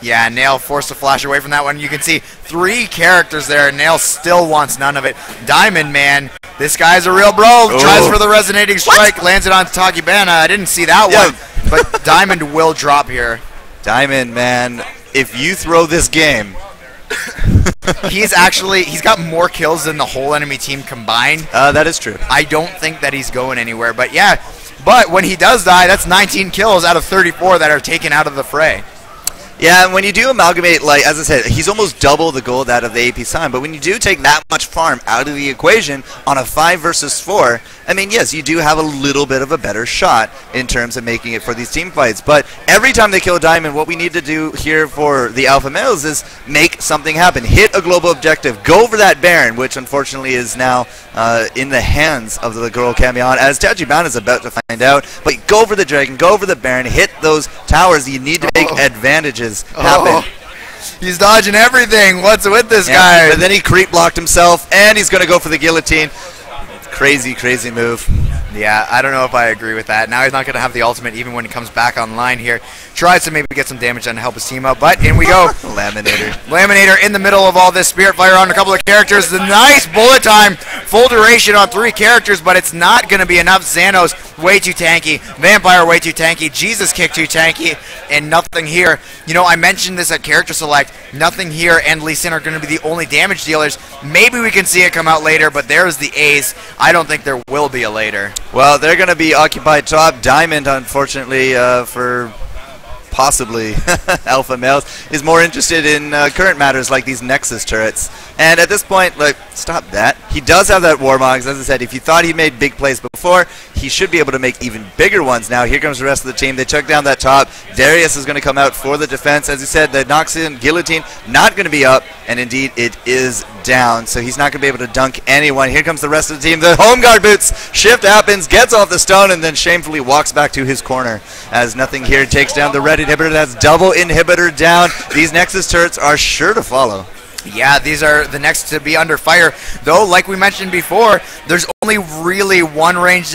Yeah, Nail forced to flash away from that one. You can see 3 characters there. Nail still wants none of it. Diamond, man, this guy's a real bro. Tries for the resonating strike, lands it on Takibana. I didn't see that one, but Diamond will drop here. Diamond, man, if you throw this game... he's got more kills than the whole enemy team combined. That is true. I don't think that he's going anywhere, but yeah. But when he does die, that's 19 kills out of 34 that are taken out of the fray. Yeah, and when you do amalgamate, like, as I said, he's almost double the gold out of the AP Sign, but when you do take that much farm out of the equation on a 5 versus 4, I mean, yes, you do have a little bit of a better shot in terms of making it for these team fights, but every time they kill Diamond, what we need to do here for the Alpha Males is make something happen. Hit a global objective, go for that Baron, which unfortunately is now in the hands of the Gros Camions, as Tachibana is about to find out, but go for the Dragon, go for the Baron, hit those towers. You need to make advantages happen. He's dodging everything. What's with this guy? But then he creep blocked himself, and he's going to go for the guillotine. Crazy, crazy move. Yeah, I don't know if I agree with that. Now he's not going to have the ultimate even when he comes back online here. Tries to maybe get some damage done to help his team out, but in we go. Laminator in the middle of all this. Spirit Fire on a couple of characters. The nice bullet time. Full duration on 3 characters, but it's not going to be enough. Xanos, way too tanky. Vampire, way too tanky. Jesus Kick, too tanky. And nothing here. You know, I mentioned this at character select. Nothing here and Lee Sin are going to be the only damage dealers. Maybe we can see it come out later, but there's the ace. I don't think there will be a later. Well, they're going to be occupied top. Diamond, unfortunately, for possibly Alpha Males, is more interested in current matters like these Nexus turrets. And at this point, like, stop that. He does have that Warmogs. As I said, if you thought he made big plays before, he should be able to make even bigger ones now. Here comes the rest of the team. They took down that top. Darius is going to come out for the defense. As you said, the Noxian Guillotine not going to be up, and indeed it is down, so he's not going to be able to dunk anyone. Here comes the rest of the team. The home guard boots. Shift happens, gets off the stone, and then shamefully walks back to his corner. As nothing here takes down the red inhibitor. That's double inhibitor down. These Nexus turrets are sure to follow. Yeah, these are the next to be under fire. Though, like we mentioned before, there's only really one range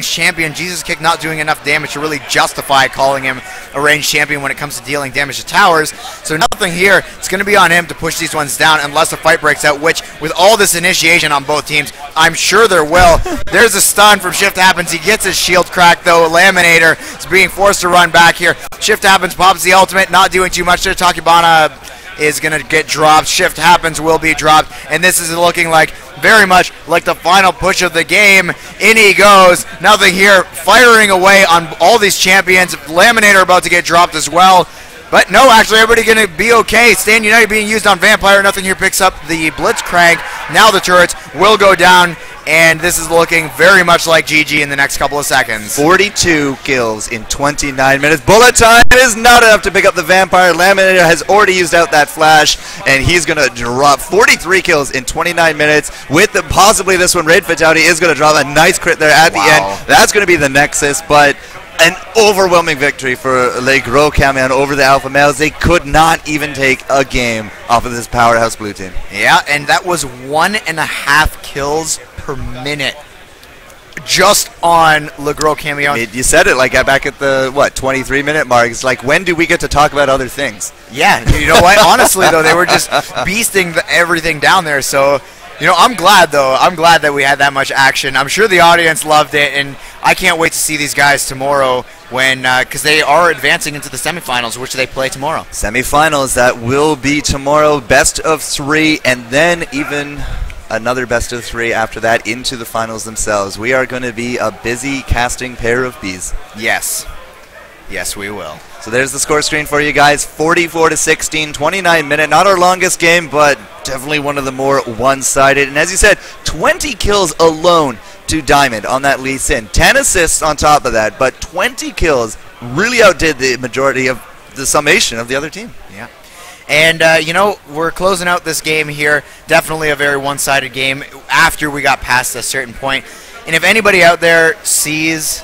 champion. Jesus Kick not doing enough damage to really justify calling him a ranged champion when it comes to dealing damage to towers. So nothing here. It's going to be on him to push these ones down unless a fight breaks out, which with all this initiation on both teams, I'm sure there will. There's a stun from Shift Happens. He gets his shield cracked, though. Laminator is being forced to run back here. Shift Happens, pops the ultimate, not doing too much there. Takibana is going to get dropped. Shift happens, will be dropped. And this is looking like very much like the final push of the game. In he goes. Nothing here. Firing away on all these champions. Laminator about to get dropped as well. But no, actually, everybody going to be okay. Stand United being used on Vampire. Nothing here picks up the Blitzcrank. Now the turrets will go down. And this is looking very much like GG in the next couple of seconds. 42 kills in 29 minutes. Bullet time is not enough to pick up the Vampire. Laminator has already used out that flash, and he's going to drop 43 kills in 29 minutes. With possibly this one, Raid Fatality is going to drop a nice crit there at the end. That's going to be the Nexus, but an overwhelming victory for Le Gros Camions over the Alpha Males. They could not even take a game off of this powerhouse blue team. Yeah, and that was 1.5 kills per minute just on Le Gros Camions. You said it like back at the 23-minute mark. It's like, when do we get to talk about other things? Yeah, you know what? Honestly though, they were just beasting everything down there. So, you know, I'm glad though. I'm glad that we had that much action. I'm sure the audience loved it, and I can't wait to see these guys tomorrow when because they are advancing into the semifinals, which they play tomorrow. Semifinals that will be tomorrow, best of 3, and then even another best of 3 after that into the finals themselves. We are going to be a busy casting pair of bees. Yes. Yes, we will. So there's the score screen for you guys. 44-16, 29 minute. Not our longest game, but definitely one of the more one-sided. And as you said, 20 kills alone to Diamond on that Lee Sin. 10 assists on top of that, but 20 kills really outdid the majority of the summation of the other team. Yeah. And, you know, we're closing out this game here. Definitely a very one-sided game after we got past a certain point. And if anybody out there sees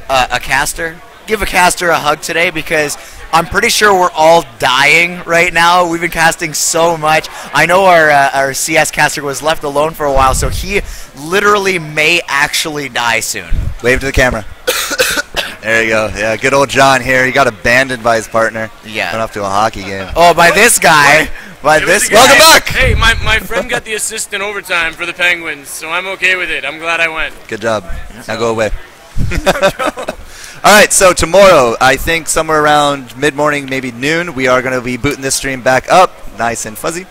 a caster, give a caster a hug today, because I'm pretty sure we're all dying right now. We've been casting so much. I know our CS caster was left alone for a while, so he literally may actually die soon. Wave to the camera. There you go. Yeah, good old John here. He got abandoned by his partner. Yeah. Went off to a hockey game. Oh, by this guy. By this guy. Welcome back. Hey, my friend got the assist in overtime for the Penguins, so I'm okay with it. I'm glad I went. Good job. Now go away. All right, so tomorrow, I think somewhere around mid-morning, maybe noon, we are going to be booting this stream back up, nice and fuzzy.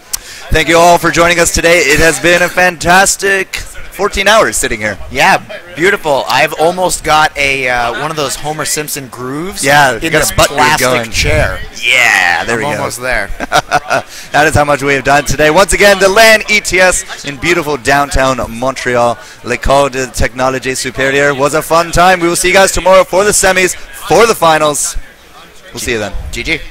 Thank you all for joining us today. It has been a fantastic 14 hours sitting here. Yeah, beautiful. I've almost got a one of those Homer Simpson grooves. Yeah, in got this a butt groove plastic going. chair. Yeah, there we go. Almost there. That is how much we have done today. Once again, the Lan ETS in beautiful downtown Montreal, L'École de Technologie Supérieure, was a fun time. We will see you guys tomorrow for the semis, for the finals. We'll see you then. GG.